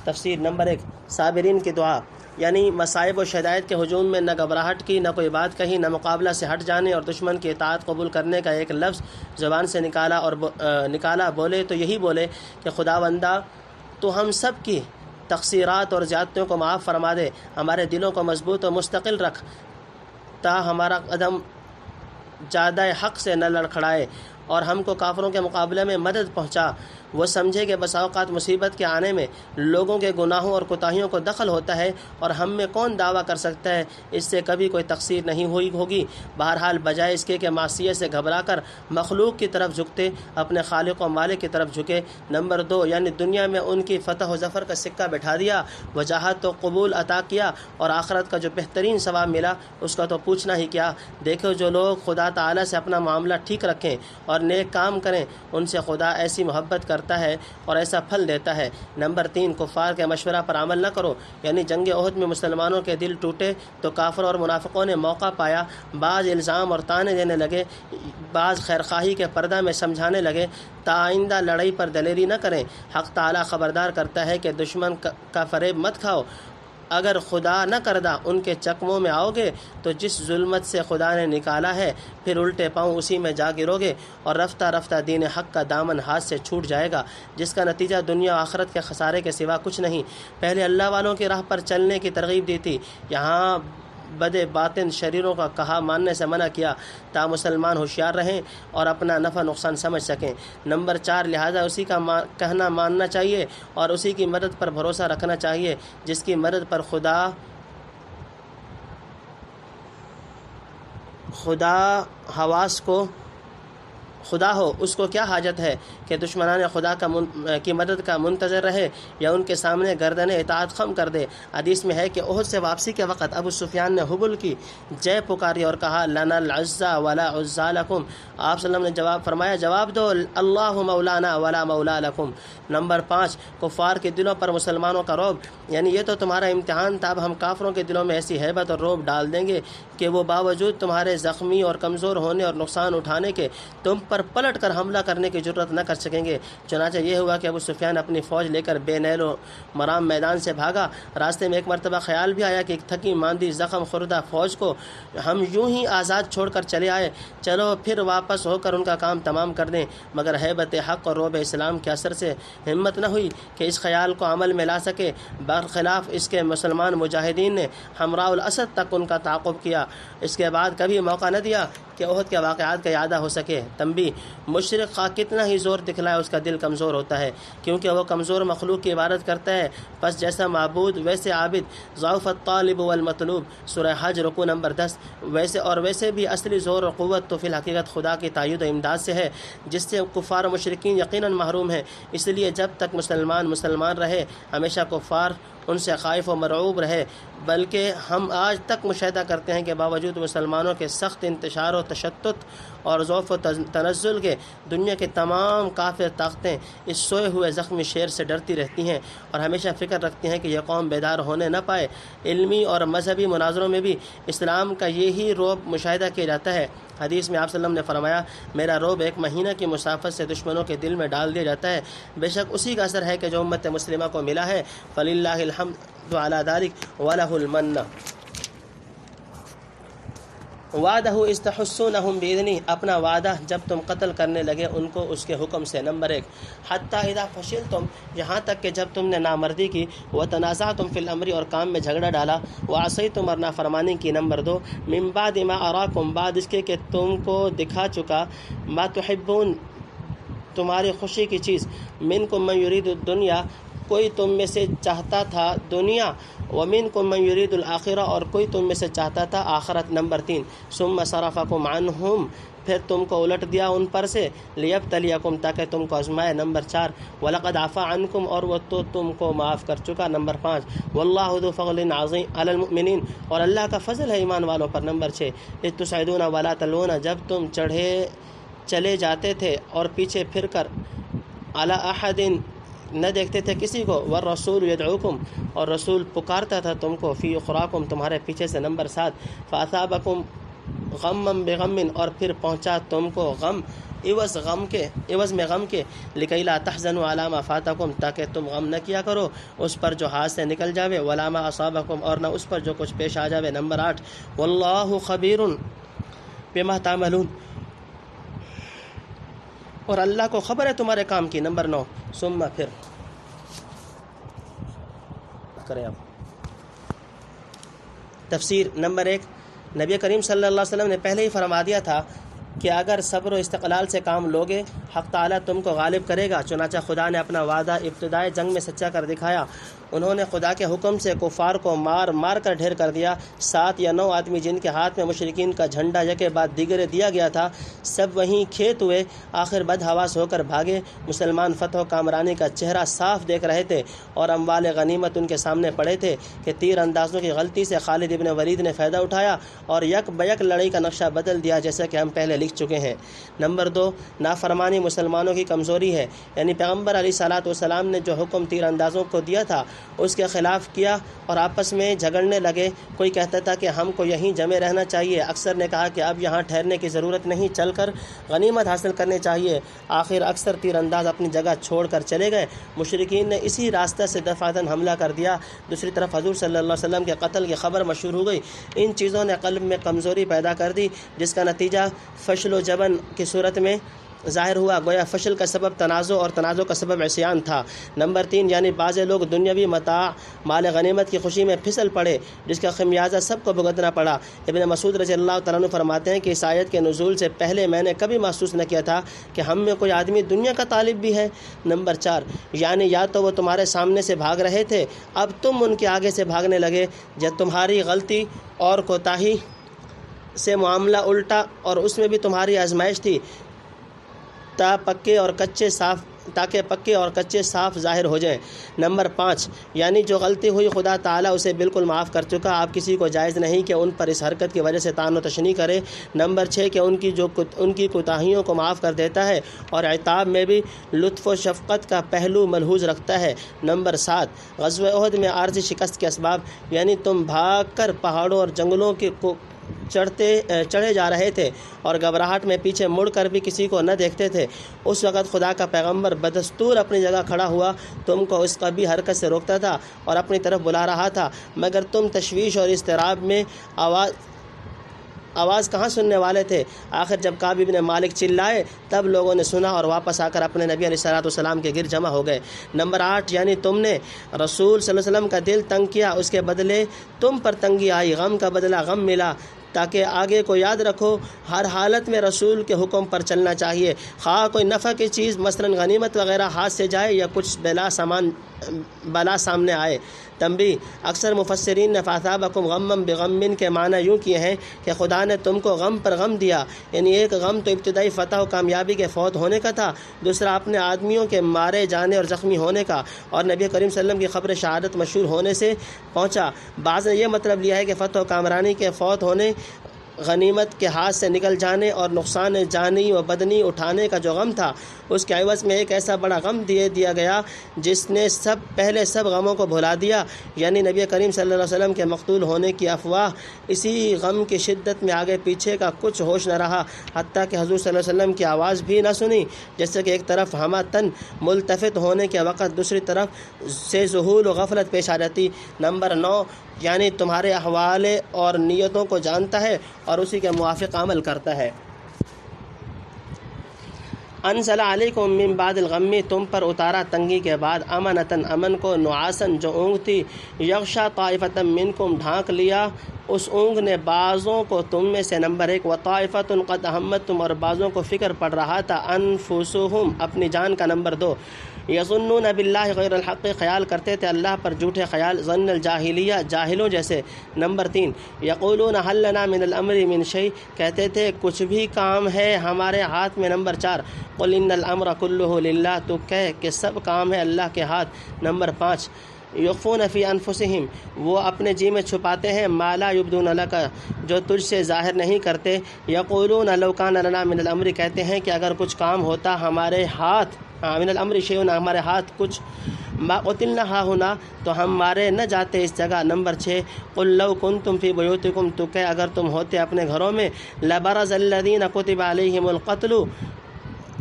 تفسیر۔ نمبر 1، صابرین کی دعا، یعنی مصائب و شدائد کے ہجوم میں نہ گھبراہٹ کی، نہ کوئی بات کہی، نہ مقابلہ سے ہٹ جانے اور دشمن کی اطاعت قبول کرنے کا ایک لفظ زبان سے نکالا بولے تو یہی بولے کہ خداوندہ تو ہم سب کی تقصیرات اور زیادتیوں کو معاف فرما دے، ہمارے دلوں کو مضبوط و مستقل رکھ، تا ہمارا قدم جادہ حق سے نہ لڑکھڑائے، اور ہم کو کافروں کے مقابلے میں مدد پہنچا۔ وہ سمجھے کہ بسا اوقات مصیبت کے آنے میں لوگوں کے گناہوں اور کوتاہیوں کو دخل ہوتا ہے، اور ہم میں کون دعویٰ کر سکتا ہے اس سے کبھی کوئی تقصیر نہیں ہوگی۔ بہرحال بجائے اس کے کہ معصیت سے گھبرا کر مخلوق کی طرف جھکتے، اپنے خالق و مالک کی طرف جھکے۔ نمبر 2، یعنی دنیا میں ان کی فتح و ظفر کا سکہ بٹھا دیا، وجاہت و قبول عطا کیا، اور آخرت کا جو بہترین ثواب ملا اس کا تو پوچھنا ہی کیا۔ دیکھو جو لوگ خدا تعالیٰ سے اپنا معاملہ ٹھیک رکھیں اور نیک کام کریں، ان سے خدا ایسی محبت کرتا ہے اور ایسا پھل دیتا ہے۔ نمبر 3، کفار کے مشورہ پر عمل نہ کرو، یعنی جنگ احد میں مسلمانوں کے دل ٹوٹے تو کافر اور منافقوں نے موقع پایا، بعض الزام اور طعنے دینے لگے، بعض خیرخواہی کے پردہ میں سمجھانے لگے، تا آئندہ لڑائی پر دلیری نہ کریں۔ حق تعالیٰ خبردار کرتا ہے کہ دشمن کا فریب مت کھاؤ، اگر خدا نہ کردہ ان کے چکموں میں آؤ گے تو جس ظلمت سے خدا نے نکالا ہے پھر الٹے پاؤں اسی میں جا گرو گے، اور رفتہ رفتہ دین حق کا دامن ہاتھ سے چھوٹ جائے گا، جس کا نتیجہ دنیا و آخرت کے خسارے کے سوا کچھ نہیں۔ پہلے اللہ والوں کی راہ پر چلنے کی ترغیب دی تھی، یہاں بد باطن شریروں کا کہا ماننے سے منع کیا، تا مسلمان ہوشیار رہیں اور اپنا نفع نقصان سمجھ سکیں۔ نمبر 4، لہٰذا اسی کا کہنا ماننا چاہیے اور اسی کی مدد پر بھروسہ رکھنا چاہیے، جس کی مدد پر خدا ہو، اس کو کیا حاجت ہے کہ دشمنان خدا کی مدد کا منتظر رہے یا ان کے سامنے گردن اطاعت خم کر دے۔ حدیث میں ہے کہ احد سے واپسی کے وقت ابو سفیان نے حبل کی جے پکاری اور کہا لنا العزا ولا عزا لکم، آپ صلی اللہ علیہ وسلم نے فرمایا جواب دو اللہ مولانا ولا مولا لکم۔ نمبر 5، کفار کے دلوں پر مسلمانوں کا رعب، یعنی یہ تو تمہارا امتحان تھا، اب ہم کافروں کے دلوں میں ایسی ہیبت اور رعب ڈال دیں گے کہ وہ باوجود تمہارے زخمی اور کمزور ہونے اور نقصان اٹھانے کے تم پر پلٹ کر حملہ کرنے کی جرت نہ کر سکیں گے۔ چنانچہ یہ ہوا کہ ابو سفیان اپنی فوج لے کر بے نیل و مرام میدان سے بھاگا۔ راستے میں ایک مرتبہ خیال بھی آیا کہ ایک تھکی ماندی زخم خوردہ فوج کو ہم یوں ہی آزاد چھوڑ کر چلے آئے، چلو پھر واپس ہو کر ان کا کام تمام کر دیں، مگر ہیبت حق اور رعب اسلام کے اثر سے ہمت نہ ہوئی کہ اس خیال کو عمل میں لا سکے۔ برخلاف اس کے مسلمان مجاہدین نے ہمراہ الاسد تک ان کا تعاقب کیا، اس کے بعد کبھی موقع نہ دیا کہ احد کے واقعات کا اعادہ ہو سکے۔ تنبیہ، مشرک خواہ کتنا ہی زور دکھلائے اس کا دل کمزور ہوتا ہے، کیونکہ وہ کمزور مخلوق کی عبادت کرتا ہے، پس جیسا معبود ویسے عابد۔ ضعف الطالب والمطلوب، سورہ حج رکوع نمبر 10۔ ویسے بھی اصلی زور اور قوت تو فی الحقیقت خدا کی تائید و امداد سے ہے، جس سے کفار و مشرکین یقیناً محروم ہیں۔ اس لیے جب تک مسلمان رہے ہمیشہ کفار ان سے خائف و مرعوب رہے، بلکہ ہم آج تک مشاہدہ کرتے ہیں کہ باوجود مسلمانوں کے سخت انتشار و تشدد اور ضعف و تنزل کے، دنیا کے تمام کافر طاقتیں اس سوئے ہوئے زخمی شیر سے ڈرتی رہتی ہیں اور ہمیشہ فکر رکھتی ہیں کہ یہ قوم بیدار ہونے نہ پائے۔ علمی اور مذہبی مناظروں میں بھی اسلام کا یہی رعب مشاہدہ کیا جاتا ہے۔ حدیث میں آپ صلی اللہ علیہ وسلم نے فرمایا میرا رعب 1 مہینہ کی مسافت سے دشمنوں کے دل میں ڈال دیا جاتا ہے، بے شک اسی کا اثر ہے کہ جو امت مسلمہ کو ملا ہے، فللہ الحمد علی ذلک ولہ المنہ۔ وعدہ استحسونہم بإذنہ، اپنا وعدہ جب تم قتل کرنے لگے ان کو اس کے حکم سے۔ نمبر 1 حتیٰ اذا فشلتم، یہاں تک کہ جب تم نے نامردی کی، وتنازعتم فی الامر، اور کام میں جھگڑا ڈالا، وعصیتم، اور نافرمانی کی۔ نمبر 2 من بعد ما اراکم، بعد اس کے کہ تم کو دکھا چکا، ما تحبون، تمہاری خوشی کی چیز، منکم من یرید الدنیا، کوئی تم میں سے چاہتا تھا دنیا، ومنکم من یرید الآخرہ، اور کوئی تم میں سے چاہتا تھا آخرت۔ نمبر 3 ثم صرفکم عنہم، پھر تم کو الٹ دیا ان پر سے، لیبتلیکم، تاکہ تم کو آزمائے۔ نمبر 4 وَلَقَدْ عَفَا عَنْکُمْ، اور وہ تو تم کو معاف کر چکا۔ نمبر 5 وَاللَّهُ ذُو فَضْلٍ عَظِيمٍ عَلَى الْمُؤْمِنِينَ، اور اللہ کا فضل ہے ایمان والوں پر۔ نمبر 6 اذ تُصْعِدُونَ وَلَا تَلْوُونَ، جب تم چلے جاتے تھے اور پیچھے پھر کر، عَلَى أَحَدٍ، نہ دیکھتے تھے کسی کو، والرسول یدعوکم، اور رسول پکارتا تھا تم کو، فی اخراکم، تمہارے پیچھے سے۔ نمبر 7 فاصابکم غما بغم، اور پھر پہنچا تم کو غم عوض میں غم کے، لکی لا تحزنوا علی ما فاتکم، تاکہ تم غم نہ کیا کرو اس پر جو ہاتھ سے نکل جاوے، ولا ما اصابکم، اور نہ اس پر جو کچھ پیش آ جاوے۔ نمبر 8 واللہ خبیر بما تعملون، اور اللہ کو خبر ہے تمہارے کام کی۔ نمبر 9 ثم، پھر کریں آپ تفسیر۔ نمبر 1 نبی کریم صلی اللہ علیہ وسلم نے پہلے ہی فرما دیا تھا کہ اگر صبر و استقلال سے کام لوگے، حق تعالیٰ تم کو غالب کرے گا۔ چنانچہ خدا نے اپنا وعدہ ابتدائے جنگ میں سچا کر دکھایا۔ انہوں نے خدا کے حکم سے کفار کو مار کر ڈھیر کر دیا۔ 7 یا 9 آدمی جن کے ہاتھ میں مشرکین کا جھنڈا یکے بعد دیگرے دیا گیا تھا، سب وہیں کھیت ہوئے، آخر بدحواس ہو کر بھاگے۔ مسلمان فتح و کامرانی کا چہرہ صاف دیکھ رہے تھے، اور اموال غنیمت ان کے سامنے پڑے تھے کہ تیر اندازوں کی غلطی سے خالد ابن ولید نے فائدہ اٹھایا اور یک بیک لڑائی کا نقشہ بدل دیا، جیسا کہ ہم پہلے لکھ چکے ہیں۔ نمبر 2 نافرمانی مسلمانوں کی کمزوری ہے، یعنی پیغمبر علیہ الصلوۃ والسلام نے جو حکم تیر اندازوں کو دیا تھا اس کے خلاف کیا اور آپس میں جھگڑنے لگے۔ کوئی کہتا تھا کہ ہم کو یہیں جمے رہنا چاہیے، اکثر نے کہا کہ اب یہاں ٹھہرنے کی ضرورت نہیں، چل کر غنیمت حاصل کرنے چاہیے۔ آخر اکثر تیر انداز اپنی جگہ چھوڑ کر چلے گئے۔ مشرکین نے اسی راستہ سے دفعتاً حملہ کر دیا۔ دوسری طرف حضور صلی اللہ علیہ وسلم کے قتل کی خبر مشہور ہو گئی۔ ان چیزوں نے قلب میں کمزوری پیدا کر دی، جس کا نتیجہ فشل و جبن کی صورت میں ظاہر ہوا۔ گویا فشل کا سبب تنازع اور تنازع کا سبب عصیان تھا۔ نمبر 3 یعنی بعض لوگ دنیاوی متاع مال غنیمت کی خوشی میں پھسل پڑے، جس کا خمیازہ سب کو بھگتنا پڑا۔ ابن مسعود رضی اللہ تعالیٰ عنہ فرماتے ہیں کہ اس آیت کے نزول سے پہلے میں نے کبھی محسوس نہ کیا تھا کہ ہم میں کوئی آدمی دنیا کا طالب بھی ہے۔ نمبر 4 یعنی یا تو وہ تمہارے سامنے سے بھاگ رہے تھے، اب تم ان کے آگے سے بھاگنے لگے، جب تمہاری غلطی اور کوتاہی سے معاملہ الٹا، اور اس میں بھی تمہاری آزمائش تھی، تاکہ پکے اور کچے صاف ظاہر ہو جائیں۔ نمبر 5 یعنی جو غلطی ہوئی خدا تعالیٰ اسے بالکل معاف کر چکا، آپ کسی کو جائز نہیں کہ ان پر اس حرکت کی وجہ سے طعن و تشنیع کرے۔ نمبر 6 کہ ان کی کوتاہیوں کو معاف کر دیتا ہے اور عتاب میں بھی لطف و شفقت کا پہلو ملحوظ رکھتا ہے۔ نمبر 7 غزوہ احد میں عارضی شکست کے اسباب، یعنی تم بھاگ کر پہاڑوں اور جنگلوں کو چڑھے جا رہے تھے اور گھبراہٹ میں پیچھے مڑ کر بھی کسی کو نہ دیکھتے تھے۔ اس وقت خدا کا پیغمبر بدستور اپنی جگہ کھڑا ہوا، تم کو اس قبیح حرکت سے روکتا تھا اور اپنی طرف بلا رہا تھا، مگر تم تشویش اور اضطراب میں آواز کہاں سننے والے تھے۔ آخر جب کعب بن مالک چلائے تب لوگوں نے سنا اور واپس آ کر اپنے نبی علیہ الصلوۃ والسلام کے گرد جمع ہو گئے۔ نمبر 8 یعنی تم نے رسول صلی اللہ علیہ وسلم کا دل تنگ کیا، اس کے بدلے تم پر تنگی آئی، غم کا بدلہ غم ملا۔ تاکہ آگے کو یاد رکھو، ہر حالت میں رسول کے حکم پر چلنا چاہیے، خواہ کوئی نفع کی چیز مثلا غنیمت وغیرہ ہاتھ سے جائے یا کچھ بلا سامنے آئے۔ تنبیہ: اکثر مفسرین نے فاصابکم غما بغم کے معنی یوں کیے ہیں کہ خدا نے تم کو غم پر غم دیا، یعنی ایک غم تو ابتدائی فتح و کامیابی کے فوت ہونے کا تھا، دوسرا اپنے آدمیوں کے مارے جانے اور زخمی ہونے کا، اور نبی کریم صلی اللہ علیہ وسلم کی خبر شہادت مشہور ہونے سے پہنچا۔ بعض نے یہ مطلب لیا ہے کہ فتح و کامرانی کے فوت ہونے، غنیمت کے ہاتھ سے نکل جانے اور نقصان جانی و بدنی اٹھانے کا جو غم تھا، اس کے عوض میں ایک ایسا بڑا غم دیا گیا جس نے پہلے سب غموں کو بھلا دیا، یعنی نبی کریم صلی اللہ علیہ وسلم کے مقتول ہونے کی افواہ۔ اسی غم کی شدت میں آگے پیچھے کا کچھ ہوش نہ رہا، حتیٰ کہ حضور صلی اللہ علیہ وسلم کی آواز بھی نہ سنی، جیسے کہ ایک طرف ہمہ تن ملتفت ہونے کے وقت دوسری طرف سے ذہول و غفلت پیش آ جاتی۔ نمبر 9 یعنی تمہارے احوال اور نیتوں کو جانتا ہے اور اسی کے موافق عمل کرتا ہے۔ انزل علیکم من بعد الغم، تم پر اتارا تنگی کے بعد، امنتن امن کو، نعاسن جو اونگ تھی، یغشا طائفتم منکم ڈھانک لیا اس اونگ نے بعضوں کو تم میں سے، نمبر 1، وطائفتن قد اہمتم اور بعضوں کو فکر پڑ رہا تھا، انفسہم اپنی جان کا، نمبر 2، یظنون باللہ غیر الحق خیال کرتے تھے اللہ پر جھوٹے خیال، ظن الجاہلیہ جاہلوں جیسے، نمبر 3، یقولون حل لنا من الامر من شیء کہتے تھے کچھ بھی کام ہے ہمارے ہاتھ میں، نمبر 4، قل ان الامر کلہ للہ تو کہہ کہ سب کام ہے اللہ کے ہاتھ، نمبر 5، یخفون فی انفسہم وہ اپنے جی میں چھپاتے ہیں، ما لا یبدون لک جو تجھ سے ظاہر نہیں کرتے، یقولون لو کان لنا من الامر کہتے ہیں کہ اگر کچھ کام ہوتا ہمارے ہاتھ، من الامر شیء ہمارے ہاتھ کچھ، ما قتلنا ہاہنا تو ہم مارے نہ جاتے اس جگہ، نمبر 6، قل لو کنتم فی بیوتکم تو کہ اگر تم ہوتے اپنے گھروں میں، لبرز الذین کتب علیہم القتل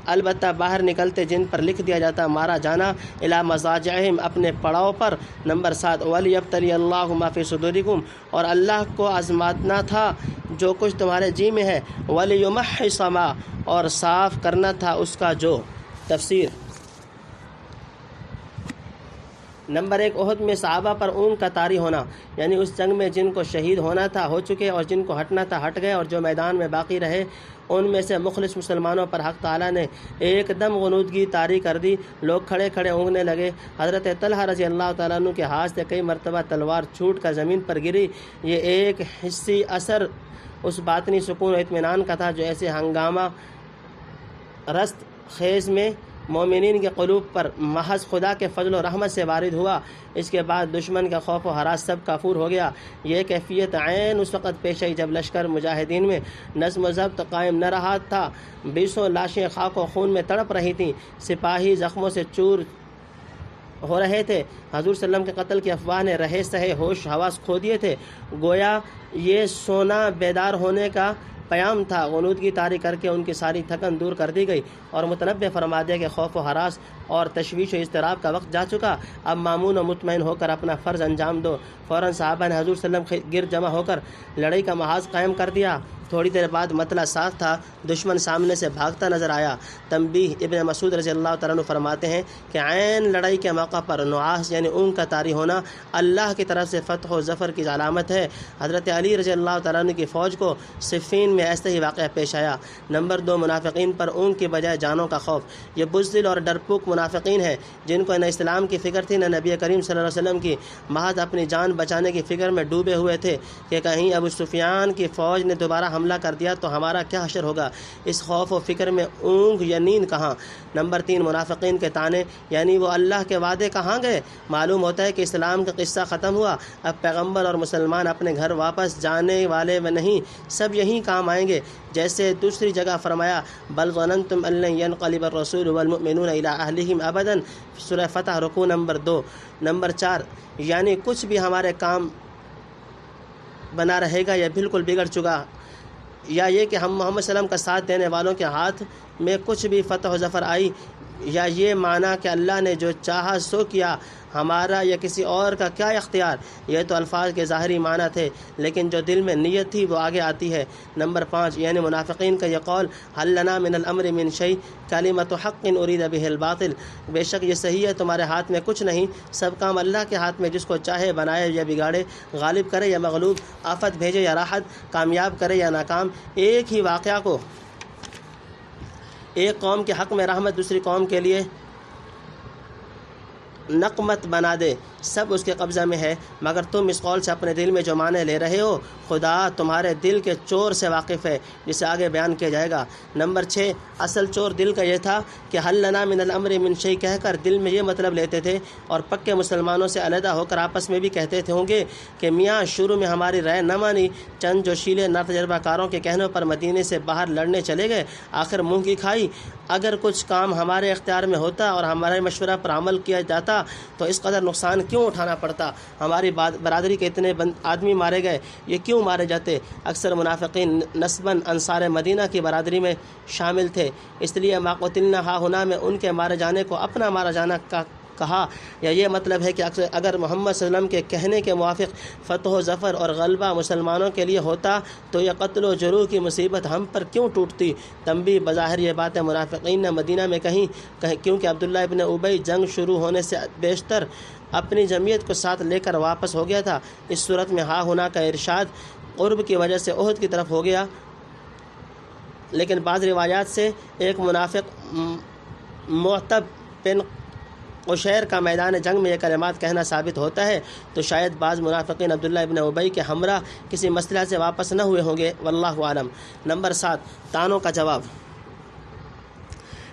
البتہ باہر نکلتے جن پر لکھ دیا جاتا مارا جانا، الی مضاجعہم اپنے پڑاؤ پر، نمبر 7، ولیبتلی اللہ ما فی صدورکم اور اللہ کو آزمانا تھا جو کچھ تمہارے جی میں ہے، ولیمحص ما اور صاف کرنا تھا اس کا جو، تفسیر۔ نمبر 1، احد میں صحابہ پر اونگ کا طاری ہونا، یعنی اس جنگ میں جن کو شہید ہونا تھا ہو چکے اور جن کو ہٹنا تھا ہٹ گئے، اور جو میدان میں باقی رہے ان میں سے مخلص مسلمانوں پر حق تعالیٰ نے ایک دم غنودگی طاری کر دی، لوگ کھڑے کھڑے اونگنے لگے، حضرت طلحہ رضی اللہ تعالیٰ عنہ کے ہاتھ سے کئی مرتبہ تلوار چھوٹ کر زمین پر گری، یہ ایک حسی اثر اس باطنی سکون و اطمینان کا تھا جو ایسے ہنگامہ رست خیز میں مومنین کے قلوب پر محض خدا کے فضل و رحمت سے وارد ہوا۔ اس کے بعد دشمن کا خوف و ہراس سب کافور ہو گیا۔ یہ کیفیت عین اس وقت پیش آئی جب لشکر مجاہدین میں نظم و ضبط قائم نہ رہا تھا، 20 لاشیں خاک و خون میں تڑپ رہی تھیں، سپاہی زخموں سے چور ہو رہے تھے، حضور صلی اللہ علیہ وسلم کے قتل کی افواہ نے رہے سہے ہوش حواس کھو دیے تھے، گویا یہ سونا بیدار ہونے کا پیام تھا۔ غنودگی طاری کر کے ان کی ساری تھکن دور کر دی گئی اور متنبع فرما دیا کہ خوف و ہراس اور تشویش و اضطراب کا وقت جا چکا، اب مامون و مطمئن ہو کر اپنا فرض انجام دو۔ فوراً صحابہ نے حضور صلی اللہ علیہ وسلم گرد جمع ہو کر لڑائی کا محاذ قائم کر دیا۔ تھوڑی دیر بعد مطلع صاف تھا، دشمن سامنے سے بھاگتا نظر آیا۔ تنبیہ، ابن مسعود رضی اللہ تعالیٰ عنہ فرماتے ہیں کہ عین لڑائی کے موقع پر نعاس یعنی اونگ کا طاری ہونا اللہ کی طرف سے فتح و ظفر کی علامت ہے۔ حضرت علی رضی اللہ تعالیٰ عنہ کی فوج کو صفین میں ایسے ہی واقعہ پیش آیا۔ نمبر 2، منافقین پر اونگ کی بجائے جانوں کا خوف، یہ بزدل اور ڈرپوک منافقین ہیں جن کو نہ اسلام کی فکر تھی نہ نبی کریم صلی اللہ علیہ وسلم کی، محض اپنی جان بچانے کی فکر میں ڈوبے ہوئے تھے کہ کہیں ابو سفیان کی فوج نے دوبارہ حملہ کر دیا تو ہمارا کیا حشر ہوگا۔ اس خوف و فکر میں اونگ یا نیند کہاں۔ نمبر 3، منافقین کے طعنے، یعنی وہ اللہ کے وعدے کہاں گئے۔ معلوم ہوتا ہے کہ اسلام کا قصہ ختم ہوا، اب پیغمبر اور مسلمان اپنے گھر واپس جانے والے نہیں، سب یہیں کام آئیں گے، جیسے دوسری جگہ فرمایا بل ظننتم ان لن ينقلب الرسول والمؤمنون الى اہلہم ابدا، سورہ فتح رکوع نمبر 2۔ نمبر 4، یعنی کچھ بھی ہمارے کام بنا رہے گا یا بالکل بگڑ چکا، یا یہ کہ ہم محمد صلی اللہ علیہ وسلم کا ساتھ دینے والوں کے ہاتھ میں کچھ بھی فتح و ظفر آئی، یا یہ معنی کہ اللہ نے جو چاہا سو کیا، ہمارا یا کسی اور کا کیا اختیار۔ یہ تو الفاظ کے ظاہری معنی تھے، لیکن جو دل میں نیت تھی وہ آگے آتی ہے۔ نمبر 5، یعنی منافقین کا یہ قول حل لنا من الامر من شیء کلمۃ حق ارید بہ الباطل، بے شک یہ صحیح ہے تمہارے ہاتھ میں کچھ نہیں، سب کام اللہ کے ہاتھ میں، جس کو چاہے بنائے یا بگاڑے، غالب کرے یا مغلوب، آفت بھیجے یا راحت، کامیاب کرے یا ناکام۔ ایک ہی واقعہ کو ایک قوم کے حق میں رحمت، دوسری قوم کے لیے نقمت بنا دے، سب اس کے قبضہ میں ہے، مگر تم اس قول سے اپنے دل میں جو معنی لے رہے ہو خدا تمہارے دل کے چور سے واقف ہے، جسے آگے بیان کیا جائے گا۔ نمبر 6، اصل چور دل کا یہ تھا کہ حل لنا من الامر من شیء کہہ کر دل میں یہ مطلب لیتے تھے، اور پکے مسلمانوں سے علیحدہ ہو کر آپس میں بھی کہتے تھے ہوں گے کہ میاں شروع میں ہماری رائے نہ مانی، چند جوشیلے ناتجربہ کاروں کے کہنوں پر مدینے سے باہر لڑنے چلے گئے، آخر منہ کی کھائی۔ اگر کچھ کام ہمارے اختیار میں ہوتا اور ہمارے مشورہ پر عمل کیا جاتا تو اس قدر نقصان کیوں اٹھانا پڑتا، ہماری برادری کے اتنے آدمی مارے گئے، یہ کیوں مارے جاتے۔ اکثر منافقین نسباً انصار مدینہ کی برادری میں شامل تھے، اس لیے ما قتلنا ہا ہنا میں ان کے مارے جانے کو اپنا مارا جانا کا کہا یا یہ مطلب ہے کہ اگر محمد صلی اللہ علیہ وسلم کے کہنے کے موافق فتح و ظفر اور غلبہ مسلمانوں کے لیے ہوتا تو یہ قتل و جروح کی مصیبت ہم پر کیوں ٹوٹتی؟ تنبیہ: بظاہر یہ باتیں منافقین نے مدینہ میں کہیں کیونکہ عبداللہ ابن ابی جنگ شروع ہونے سے بیشتر اپنی جمعیت کو ساتھ لے کر واپس ہو گیا تھا۔ اس صورت میں ہا ہونا کا ارشاد قرب کی وجہ سے احد کی طرف ہو گیا، لیکن بعض روایات سے ایک منافق معتب بن قشیر کا میدان جنگ میں یہ کلمات کہنا ثابت ہوتا ہے، تو شاید بعض منافقین عبداللہ ابن ابی کے ہمراہ کسی مسئلہ سے واپس نہ ہوئے ہوں گے، واللہ عالم۔ نمبر 7، طعنوں کا جواب،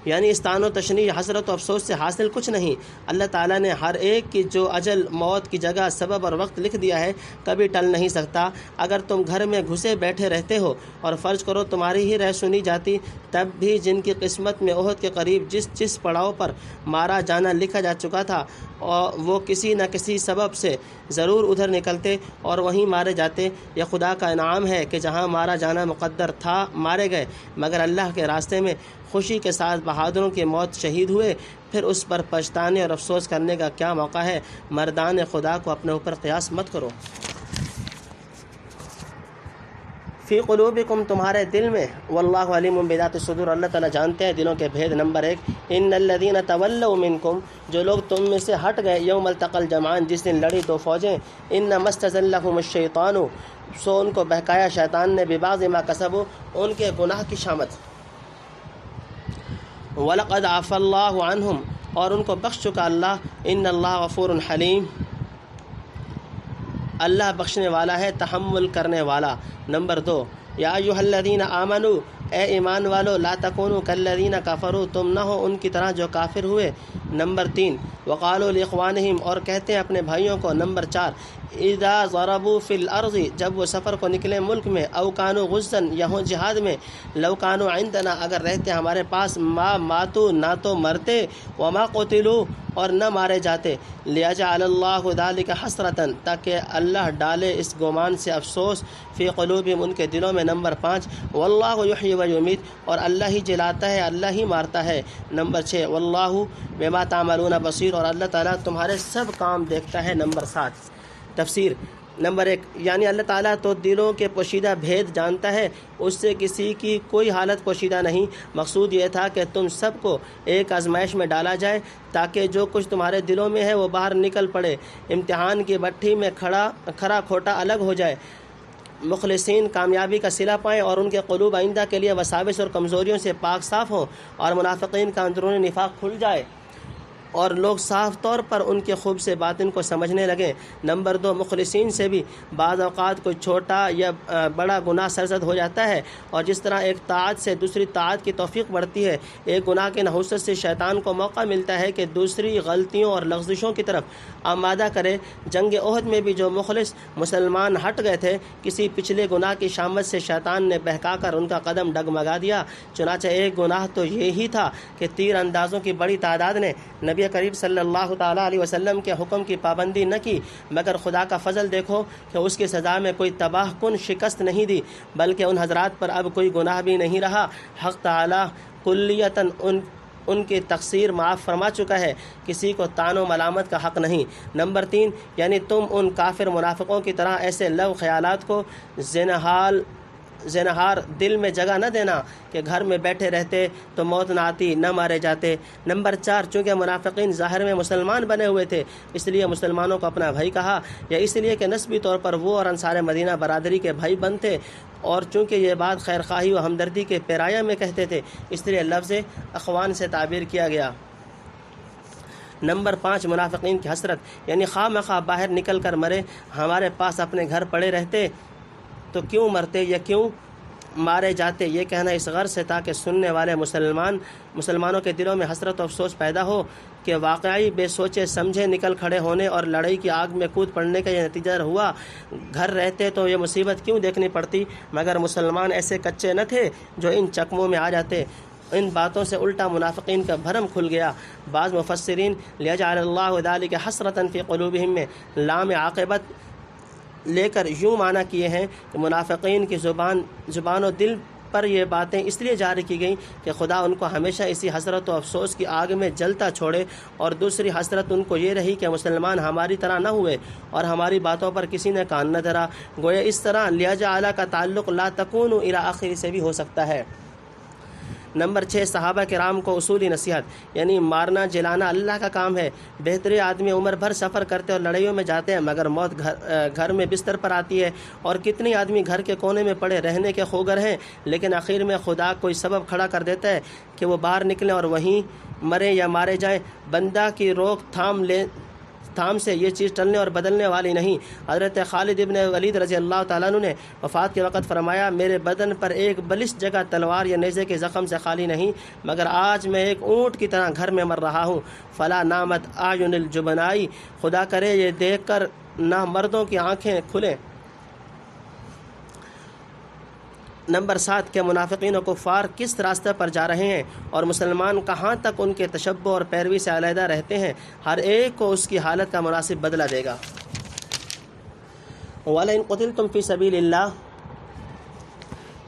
یعنی اس طعن و تشنیع، حسرت و افسوس سے حاصل کچھ نہیں۔ اللہ تعالیٰ نے ہر ایک کی جو اجل، موت کی جگہ، سبب اور وقت لکھ دیا ہے، کبھی ٹل نہیں سکتا۔ اگر تم گھر میں گھسے بیٹھے رہتے ہو اور فرض کرو تمہاری ہی رہ سنی جاتی، تب بھی جن کی قسمت میں احد کے قریب جس پڑاؤ پر مارا جانا لکھا جا چکا تھا، اور وہ کسی نہ کسی سبب سے ضرور ادھر نکلتے اور وہیں مارے جاتے۔ یہ خدا کا انعام ہے کہ جہاں مارا جانا مقدر تھا مارے گئے، مگر اللہ کے راستے میں خوشی کے ساتھ بہادروں کی موت شہید ہوئے، پھر اس پر پچھتانے اور افسوس کرنے کا کیا موقع ہے؟ مردان خدا کو اپنے اوپر قیاس مت کرو۔ فی قلوبکم، تمہارے دل میں، واللہ علیم بذات الصدور، اللہ تعالیٰ جانتے ہیں دلوں کے بھید۔ نمبر 1، ان الذین تولوا منکم، جو لوگ تم میں سے ہٹ گئے، یوم التقى الجمعان، جس دن لڑی دو فوجیں، انما استزلهم الشیطان، سو ان کو بہکایا شیطان نے، ببعض ما کسبوا، ان کے گناہ کی شامت، وَلَقَدْ عَفَا اللَّهُ عَنْهُمْ، اور ان کو بخش چکا اللہ، ان اللہ غفور حلیم، اللہ بخشنے والا ہے، تحمل کرنے والا۔ نمبر 2، یا ایھا الذین آمنوا، اے ایمان والو، لا تکونوا کالذین کفروا، تم نہ ہو ان کی طرح جو کافر ہوئے۔ نمبر 3، وقالوا لاخوانہم، اور کہتے ہیں اپنے بھائیوں کو۔ نمبر 4، اذا ضربوا فی الارض، جب وہ سفر کو نکلے ملک میں، او کانوا غزاً، یا ہوں جہاد میں، لو کانوا عندنا، اگر رہتے ہمارے پاس، ما ماتوا، نہ تو مرتے، وما قتلوا، اور نہ مارے جاتے، لیجعل اللہ ذلک حسرۃ، تاکہ اللہ ڈالے اس گمان سے افسوس، فی قلوبہم، ان کے دلوں میں۔ نمبر 5، واللہ یحیی و یمیت، اور اللہ ہی جلاتا ہے، اللہ ہی مارتا ہے۔ نمبر 6، واللہ بما تعملون بصیر، اور اللہ تعالیٰ تمہارے سب کام دیکھتا ہے۔ نمبر 7، تفسیر۔ نمبر 1، یعنی اللہ تعالیٰ تو دلوں کے پوشیدہ بھید جانتا ہے، اس سے کسی کی کوئی حالت پوشیدہ نہیں۔ مقصود یہ تھا کہ تم سب کو ایک آزمائش میں ڈالا جائے، تاکہ جو کچھ تمہارے دلوں میں ہے وہ باہر نکل پڑے، امتحان کی بھٹی میں کھرا کھوٹا الگ ہو جائے، مخلصین کامیابی کا صلہ پائیں، اور ان کے قلوب آئندہ کے لیے وساوس اور کمزوریوں سے پاک صاف ہوں، اور منافقین کا اندرونی نفاق کھل جائے، اور لوگ صاف طور پر ان کے خوب سے باطن کو سمجھنے لگیں۔ نمبر 2، مخلصین سے بھی بعض اوقات کوئی چھوٹا یا بڑا گناہ سرزد ہو جاتا ہے، اور جس طرح ایک طاعت سے دوسری طاعت کی توفیق بڑھتی ہے، ایک گناہ کے نحوست سے شیطان کو موقع ملتا ہے کہ دوسری غلطیوں اور لغزشوں کی طرف آمادہ کرے۔ جنگ احد میں بھی جو مخلص مسلمان ہٹ گئے تھے، کسی پچھلے گناہ کی شامت سے شیطان نے بہکا کر ان کا قدم ڈگمگا دیا۔ چنانچہ ایک گناہ تو یہی تھا کہ تیر اندازوں کی بڑی تعداد نے نبی کریم صلی اللہ تعالیٰ علیہ وسلم کے حکم کی پابندی نہ کی، مگر خدا کا فضل دیکھو کہ اس کی سزا میں کوئی تباہ کن شکست نہیں دی، بلکہ ان حضرات پر اب کوئی گناہ بھی نہیں رہا۔ حق تعالیٰ کلیتاً ان کی تقصیر معاف فرما چکا ہے، کسی کو طعن و ملامت کا حق نہیں۔ نمبر 3، یعنی تم ان کافر منافقوں کی طرح ایسے لو خیالات کو زنہار دل میں جگہ نہ دینا کہ گھر میں بیٹھے رہتے تو موت نہ آتی، نہ مارے جاتے۔ نمبر 4، چونکہ منافقین ظاہر میں مسلمان بنے ہوئے تھے، اس لیے مسلمانوں کو اپنا بھائی کہا، یا اس لیے کہ نسبی طور پر وہ اور انصار مدینہ برادری کے بھائی بنتے، اور چونکہ یہ بات خیر خواہی و ہمدردی کے پیرایہ میں کہتے تھے، اس لیے لفظ اخوان سے تعبیر کیا گیا۔ نمبر 5، منافقین کی حسرت، یعنی خواہ مخواہ باہر نکل کر مرے، ہمارے پاس اپنے گھر پڑے رہتے تو کیوں مرتے یا کیوں مارے جاتے، یہ کہنا اس غرض سے تاکہ سننے والے مسلمانوں کے دلوں میں حسرت و افسوس پیدا ہو کہ واقعی بے سوچے سمجھے نکل کھڑے ہونے اور لڑائی کی آگ میں کود پڑنے کا یہ نتیجہ ہوا۔ گھر رہتے تو یہ مصیبت کیوں دیکھنی پڑتی، مگر مسلمان ایسے کچے نہ تھے جو ان چکموں میں آ جاتے۔ ان باتوں سے الٹا منافقین کا بھرم کھل گیا۔ بعض مفسرین لیجعل اللہ ذلک حسرۃ فی قلوبہم میں لام عاقبت لے کر یوں معنی کیے ہیں کہ منافقین کی زبان و دل پر یہ باتیں اس لیے جاری کی گئیں کہ خدا ان کو ہمیشہ اسی حسرت و افسوس کی آگ میں جلتا چھوڑے، اور دوسری حسرت ان کو یہ رہی کہ مسلمان ہماری طرح نہ ہوئے اور ہماری باتوں پر کسی نے کان نہ دھرا۔ گویا اس طرح لیجعل کا تعلق لا تکون الی آخری سے بھی ہو سکتا ہے۔ نمبر 6، صحابہ کرام کو اصولی نصیحت، یعنی مارنا جلانا اللہ کا کام ہے۔ بہتری آدمی عمر بھر سفر کرتے اور لڑائیوں میں جاتے ہیں مگر موت گھر میں بستر پر آتی ہے، اور کتنے آدمی گھر کے کونے میں پڑے رہنے کے خوگر ہیں، لیکن آخر میں خدا کوئی سبب کھڑا کر دیتا ہے کہ وہ باہر نکلیں اور وہیں مریں یا مارے جائیں۔ بندہ کی روک تھام سے یہ چیز ٹلنے اور بدلنے والی نہیں۔ حضرت خالد ابن ولید رضی اللہ تعالیٰ عنہ نے وفات کے وقت فرمایا، میرے بدن پر ایک بلش جگہ تلوار یا نیزے کے زخم سے خالی نہیں، مگر آج میں ایک اونٹ کی طرح گھر میں مر رہا ہوں۔ فلا نامت اعین الجبنائی، خدا کرے یہ دیکھ کر نہ مردوں کی آنکھیں کھلیں۔ نمبر 7، کہ منافقین و کفار کس راستے پر جا رہے ہیں اور مسلمان کہاں تک ان کے تشبہ اور پیروی سے علیحدہ رہتے ہیں، ہر ایک کو اس کی حالت کا مناسب بدلہ دے گا۔ وَلَئِن قُتِلْتُمْ فِي سَبِيلِ اللَّهِ،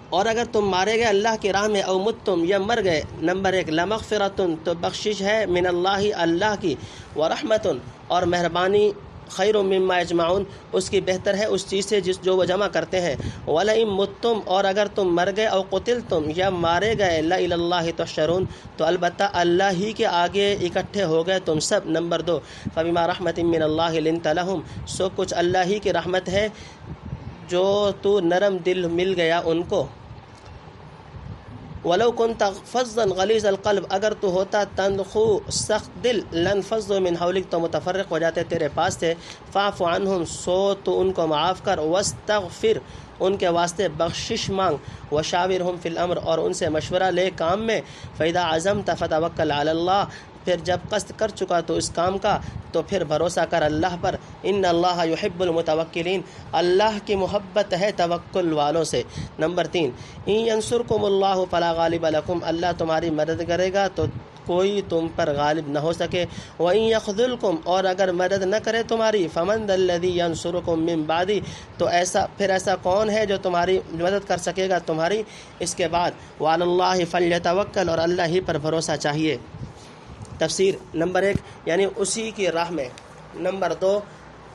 اور اگر تم مارے گئے اللہ کی راہ میں، او متتم یا مر گئے۔ نمبر 1، لَمَغْفِرَةٌ، تو بخشش ہے، من اللہ اللہ کی، وَرَحْمَةٌ، اور مہربانی، خیر مما یجمعون، اس کی بہتر ہے اس چیز سے جو وہ جمع کرتے ہیں۔ وَلَئِن مُتُّمْ، اور اگر تم مر گئے، او قتلتم یا مارے گئے، لَإِلَى اللَّهِ تُحْشَرُونَ، تو البتہ اللہ ہی کے آگے اکٹھے ہو گئے تم سب۔ نمبر 2، فَبِمَا رَحْمَةٍ مِّنَ اللَّهِ لِنْتَ لَهُمْ، سو کچھ اللہ ہی کی رحمت ہے جو تو نرم دل مل گیا ان کو۔ وَلَوْ كُنْتَ فَظًّا غَلِيظَ الْقَلْبِ، اگر تو ہوتا تندخو سخت دل، لَانفَضُّوا مِنْ حَوْلِكَ، تو متفرق ہو جاتے تیرے پاس سے۔ فَاعْفُ عَنْهُمْ، سو تو ان کو معاف کر، وَاسْتَغْفِرْ، ان کے واسطے بخشش مانگ، وَشَاوِرْهُمْ فِي الْأَمْرِ، اور ان سے مشورہ لے کام میں۔ فَإِذَا عَزَمْتَ فَتَوَكَّلْ عَلَى اللَّهِ، پھر جب قصد کر چکا تو اس کام کا، تو پھر بھروسہ کر اللہ پر۔ ان اللہ یحب المتوکلین، اللہ کی محبت ہے توکل والوں سے۔ نمبر 3، ان ینصرکم اللہ فلا غالب لکم، اللہ تمہاری مدد کرے گا تو کوئی تم پر غالب نہ ہو سکے۔ وَإِن يَخْذُلْكُمْ، اور اگر مدد نہ کرے تمہاری، فَمَنْ ذَا الَّذِي يَنصُرُكُم مِّن بَعْدِهِ، تو ایسا کون ہے جو تمہاری مدد کر سکے گا تمہاری اس کے بعد۔ وَعَلَى اللَّهِ فَلْيَتَوَكَّلْ، اور اللہ ہی پر بھروسہ چاہیے۔ تفسیر، نمبر 1، یعنی اسی کی راہ میں۔ نمبر 2،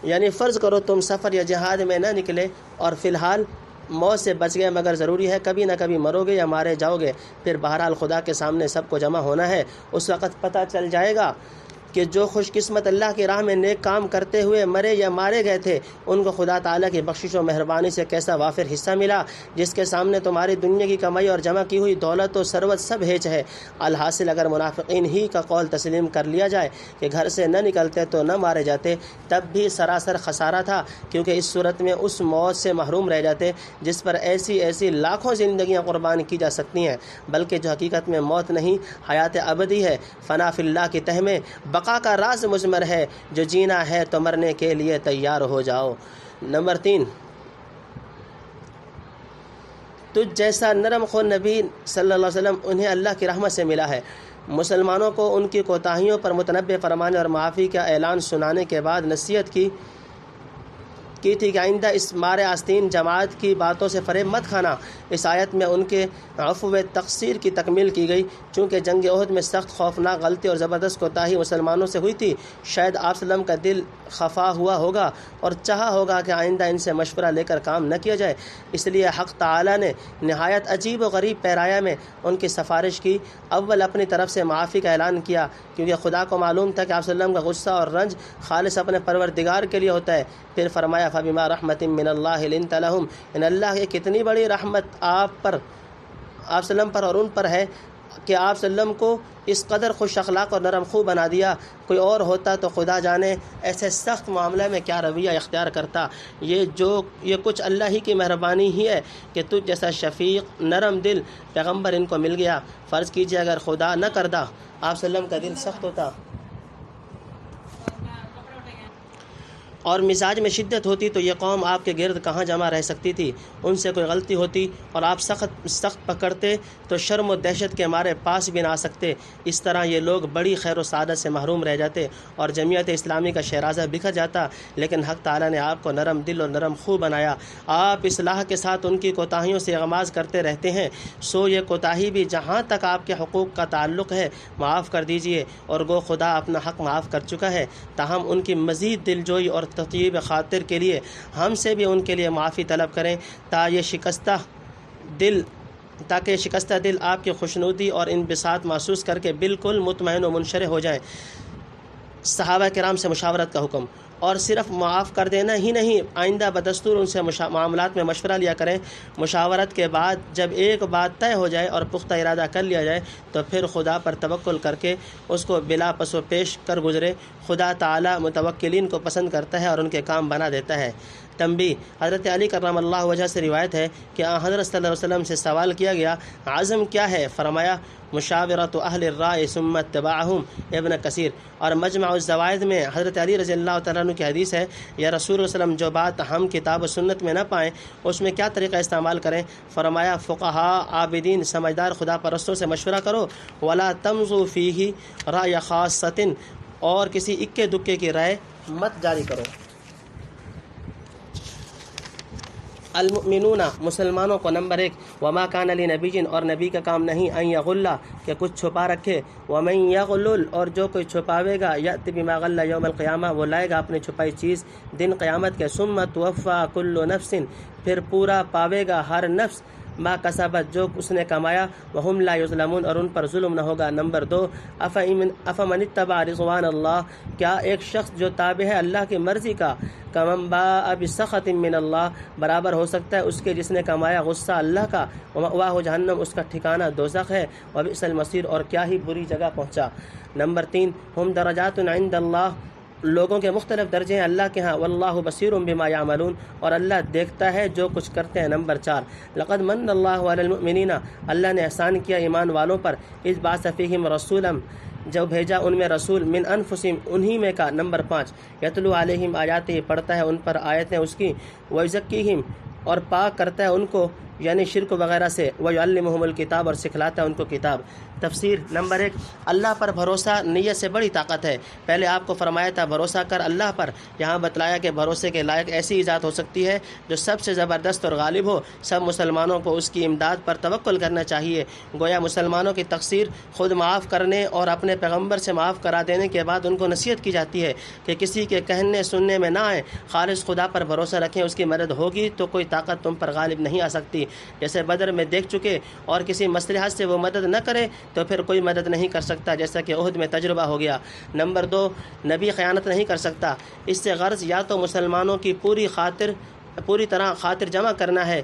یعنی فرض کرو تم سفر یا جہاد میں نہ نکلے اور فی الحال موت سے بچ گئے، مگر ضروری ہے کبھی نہ کبھی مرو گے یا مارے جاؤ گے، پھر بہرحال خدا کے سامنے سب کو جمع ہونا ہے۔ اس وقت پتہ چل جائے گا کہ جو خوش قسمت اللہ کی راہ میں نیک کام کرتے ہوئے مرے یا مارے گئے تھے، ان کو خدا تعالیٰ کی بخشش و مہربانی سے کیسا وافر حصہ ملا، جس کے سامنے تمہاری دنیا کی کمائی اور جمع کی ہوئی دولت و ثروت سب ہیچ ہے۔ الحاصل اگر منافقین ہی کا قول تسلیم کر لیا جائے کہ گھر سے نہ نکلتے تو نہ مارے جاتے، تب بھی سراسر خسارہ تھا، کیونکہ اس صورت میں اس موت سے محروم رہ جاتے جس پر ایسی لاکھوں زندگیاں قربان کی جا سکتی ہیں، بلکہ جو حقیقت میں موت نہیں، حیات ابدی ہے۔ فنا فی اللہ کی تہ میں بقا کا راز مضمر ہے، جو جینا ہے تو مرنے کے لیے تیار ہو جاؤ۔ نمبر 3، تجھ جیسا نرم خو نبی صلی اللہ علیہ وسلم انہیں اللہ کی رحمت سے ملا ہے۔ مسلمانوں کو ان کی کوتاہیوں پر متنبہ فرمانے اور معافی کا اعلان سنانے کے بعد نصیحت کی تھی کہ آئندہ اس مار آستین جماعت کی باتوں سے فریب مت کھانا۔ اس آیت میں ان کے عفو و تقصیر کی تکمیل کی گئی، چونکہ جنگ احد میں سخت خوفناک غلطی اور زبردست کوتاہی مسلمانوں سے ہوئی تھی۔ شاید آپ صلی اللہ علیہ وسلم کا دل خفا ہوا ہوگا اور چاہا ہوگا کہ آئندہ ان سے مشورہ لے کر کام نہ کیا جائے، اس لیے حق تعالیٰ نے نہایت عجیب و غریب پیرایا میں ان کی سفارش کی۔ اول اپنی طرف سے معافی کا اعلان کیا، کیونکہ خدا کو معلوم تھا کہ آپ صلی اللہ علیہ وسلم کا غصہ اور رنج خالص اپنے پروردگار کے لیے ہوتا ہے۔ پھر فرمایا فَبِمَا رَحْمَةٍ مِّنَ اللَّهِ لِنْتَ لَهُمْ، ان اللہ کی کتنی بڑی رحمت آپ صلی اللہ علیہ وسلم پر اور ان پر ہے کہ آپ صلی اللہ علیہ وسلم کو اس قدر خوش اخلاق اور نرم خو بنا دیا۔ کوئی اور ہوتا تو خدا جانے ایسے سخت معاملے میں کیا رویہ اختیار کرتا۔ یہ کچھ اللہ ہی کی مہربانی ہی ہے کہ تجھ جیسا شفیق نرم دل پیغمبر ان کو مل گیا۔ فرض کیجئے اگر خدا نہ کردا آپ صلی اللہ علیہ وسلم کا دل سخت ہوتا اور مزاج میں شدت ہوتی تو یہ قوم آپ کے گرد کہاں جمع رہ سکتی تھی۔ ان سے کوئی غلطی ہوتی اور آپ سخت پکڑتے تو شرم و دہشت کے مارے پاس بھی نہ آ سکتے۔ اس طرح یہ لوگ بڑی خیر و سعادت سے محروم رہ جاتے اور جمعیت اسلامی کا شیرازہ بکھر جاتا، لیکن حق تعالیٰ نے آپ کو نرم دل اور نرم خو بنایا۔ آپ اصلاح کے ساتھ ان کی کوتاہیوں سے اغماز کرتے رہتے ہیں، سو یہ کوتاہی بھی جہاں تک آپ کے حقوق کا تعلق ہے معاف کر دیجیے، اور گو خدا اپنا حق معاف کر چکا ہے۔ تاہم ان کی مزید دلجوئی اور تطیب خاطر کے لیے ہم سے بھی ان کے لیے معافی طلب کریں تاکہ یہ شکستہ دل آپ کی خوشنودی اور انبساط محسوس کر کے بالکل مطمئن و منشرح ہو جائیں۔ صحابہ کرام سے مشاورت کا حکم، اور صرف معاف کر دینا ہی نہیں، آئندہ بدستور ان سے معاملات میں مشورہ لیا کریں۔ مشاورت کے بعد جب ایک بات طے ہو جائے اور پختہ ارادہ کر لیا جائے تو پھر خدا پر توکل کر کے اس کو بلا پس و پیش کر گزرے۔ خدا تعالی متوکلین کو پسند کرتا ہے اور ان کے کام بنا دیتا ہے۔ تنبیہ: حضرت علی کرم اللہ وجہ سے روایت ہے کہ حضرت صلی اللہ علیہ وسلم سے سوال کیا گیا، عزم کیا ہے؟ فرمایا، مشاورت اہل الرائے ثم اتباعہم۔ ابن کثیر۔ اور مجمع الزوائد میں حضرت علی رضی اللہ تعالیٰ عنہ کی حدیث ہے، یا رسول اللہ علیہ وسلم جو بات ہم کتاب و سنت میں نہ پائیں اس میں کیا طریقہ استعمال کریں؟ فرمایا، فقہاء، عابدین، سمجھدار خدا پرستوں سے مشورہ کرو، ولا تمضوا فیہ رأی خاصۃ، اور کسی اکے دکے کی رائے مت جاری کرو۔ المؤمنون، مسلمانوں کو نمبر 1، وما کان لنبی، اور نبی کا کام نہیں، ان یغل، کہ کچھ چھپا رکھے، ومن یغلل، اور جو کوئی چھپاوے گا، یأتی بما غل یوم القیامہ، وہ لائے گا اپنی چھپائی چیز دن قیامت کے، ثم توفی کل نفس، پھر پورا پاوے گا ہر نفس، ما کسبت، جو اس نے کمایا، وہم لا یظلمون، اور ان پر ظلم نہ ہوگا۔ نمبر 2، افمن اتبع رضوان اللہ، کیا ایک شخص جو تابع ہے اللہ کی مرضی کا، کمن باء بسخط من اللہ، برابر ہو سکتا ہے اس کے جس نے کمایا غصہ اللہ کا، ومأواہ جہنم، اس کا ٹھکانہ دوزخ ہے، وبئس المصیر، اور کیا ہی بری جگہ پہنچا۔ نمبر 3، ہم درجات عند اللہ، لوگوں کے مختلف درجے ہیں اللہ کے ہاں، واللہ بصیر بما یعملون، اور اللہ دیکھتا ہے جو کچھ کرتے ہیں۔ نمبر 4، لقد من اللہ علی المؤمنین، اللہ نے احسان کیا ایمان والوں پر، اذ بعث فیہم رسولا، جو بھیجا ان میں رسول، من انفسہم، انہی میں کا۔ نمبر 5، یتلو علیہم آیاتہ، پڑھتا ہے ان پر آیتیں اس کی، ویزکیہم، اور پاک کرتا ہے ان کو یعنی شرک وغیرہ سے، ویعلمہم الکتاب، اور سکھلاتا ہے ان کو کتاب۔ تفسیر: نمبر 1، اللہ پر بھروسہ نیت سے بڑی طاقت ہے۔ پہلے آپ کو فرمایا تھا بھروسہ کر اللہ پر، یہاں بتلایا کہ بھروسے کے لائق ایسی ذات ہو سکتی ہے جو سب سے زبردست اور غالب ہو۔ سب مسلمانوں کو اس کی امداد پر توکل کرنا چاہیے۔ گویا مسلمانوں کی تقصیر خود معاف کرنے اور اپنے پیغمبر سے معاف کرا دینے کے بعد ان کو نصیحت کی جاتی ہے کہ کسی کے کہنے سننے میں نہ آئیں، خالص خدا پر بھروسہ رکھیں، اس کی مدد ہوگی تو کوئی طاقت تم پر غالب نہیں آ سکتی۔ جیسے بدر میں دیکھ چکے، اور کسی مصلحت سے وہ مدد نہ کرے تو پھر کوئی مدد نہیں کر سکتا، جیسا کہ احد میں تجربہ ہو گیا۔ نمبر 2، نبی خیانت نہیں کر سکتا۔ اس سے غرض یا تو مسلمانوں کی پوری طرح خاطر جمع کرنا ہے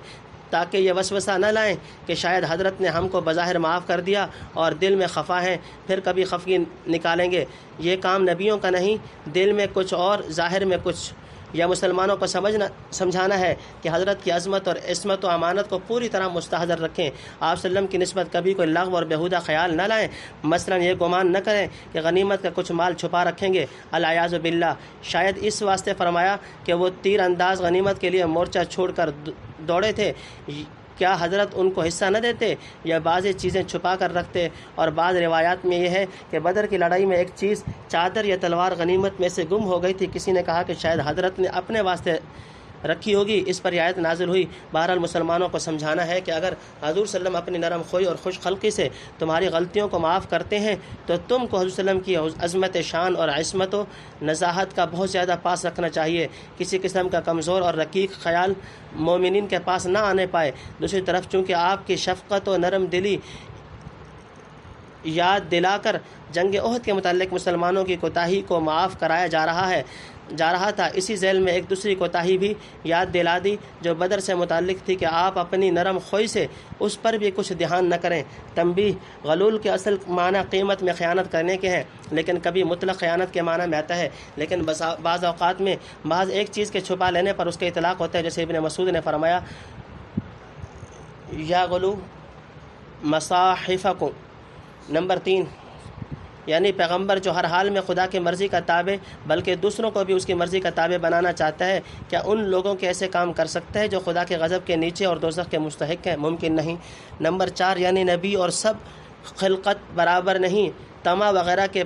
تاکہ یہ وسوسہ نہ لائیں کہ شاید حضرت نے ہم کو بظاہر معاف کر دیا اور دل میں خفا ہیں، پھر کبھی خفگی نکالیں گے۔ یہ کام نبیوں کا نہیں، دل میں کچھ اور ظاہر میں کچھ، یا مسلمانوں کو سمجھانا ہے کہ حضرت کی عظمت اور عصمت و امانت کو پوری طرح مستحضر رکھیں۔ آپ صلی اللہ علیہ وسلم کی نسبت کبھی کوئی لغو اور بیہودہ خیال نہ لائیں، مثلا یہ گمان نہ کریں کہ غنیمت کا کچھ مال چھپا رکھیں گے، العیاذ باللہ۔ شاید اس واسطے فرمایا کہ وہ تیر انداز غنیمت کے لیے مورچہ چھوڑ کر دوڑے تھے، کیا حضرت ان کو حصہ نہ دیتے یا بعض چیزیں چھپا کر رکھتے؟ اور بعض روایات میں یہ ہے کہ بدر کی لڑائی میں ایک چیز، چادر یا تلوار غنیمت میں سے گم ہو گئی تھی۔ کسی نے کہا کہ شاید حضرت نے اپنے واسطے رکھی ہوگی، اس پر یہ آیت نازل ہوئی۔ بہرحال مسلمانوں کو سمجھانا ہے کہ اگر حضور صلی اللہ علیہ وسلم اپنی نرم خوئی اور خوش خلقی سے تمہاری غلطیوں کو معاف کرتے ہیں تو تم کو حضور صلی اللہ علیہ وسلم کی عظمت شان اور عصمت و نزاہت کا بہت زیادہ پاس رکھنا چاہیے۔ کسی قسم کا کمزور اور رقیق خیال مومنین کے پاس نہ آنے پائے۔ دوسری طرف چونکہ آپ کی شفقت و نرم دلی یاد دلا کر جنگ احد کے متعلق مسلمانوں کی کوتاہی کو معاف کرایا جا رہا تھا، اسی ذیل میں ایک دوسری کوتاہی بھی یاد دلا دی جو بدر سے متعلق تھی کہ آپ اپنی نرم خوئی سے اس پر بھی کچھ دھیان نہ کریں۔ تنبیہ: غلول کے اصل معنی قیمت میں خیانت کرنے کے ہیں، لیکن کبھی مطلق خیانت کے معنی میں آتا ہے، لیکن بعض اوقات میں محض ایک چیز کے چھپا لینے پر اس کا اطلاق ہوتا ہے، جیسے ابن مسعود نے فرمایا، یا غلو مصاحفکم۔ نمبر 3، یعنی پیغمبر جو ہر حال میں خدا کی مرضی کا تابع بلکہ دوسروں کو بھی اس کی مرضی کا تابع بنانا چاہتا ہے، کیا ان لوگوں کے ایسے کام کر سکتا ہے جو خدا کے غضب کے نیچے اور دوزخ کے مستحق ہیں؟ ممکن نہیں۔ نمبر 4 یعنی نبی اور سب خلقت برابر نہیں، طمع وغیرہ کے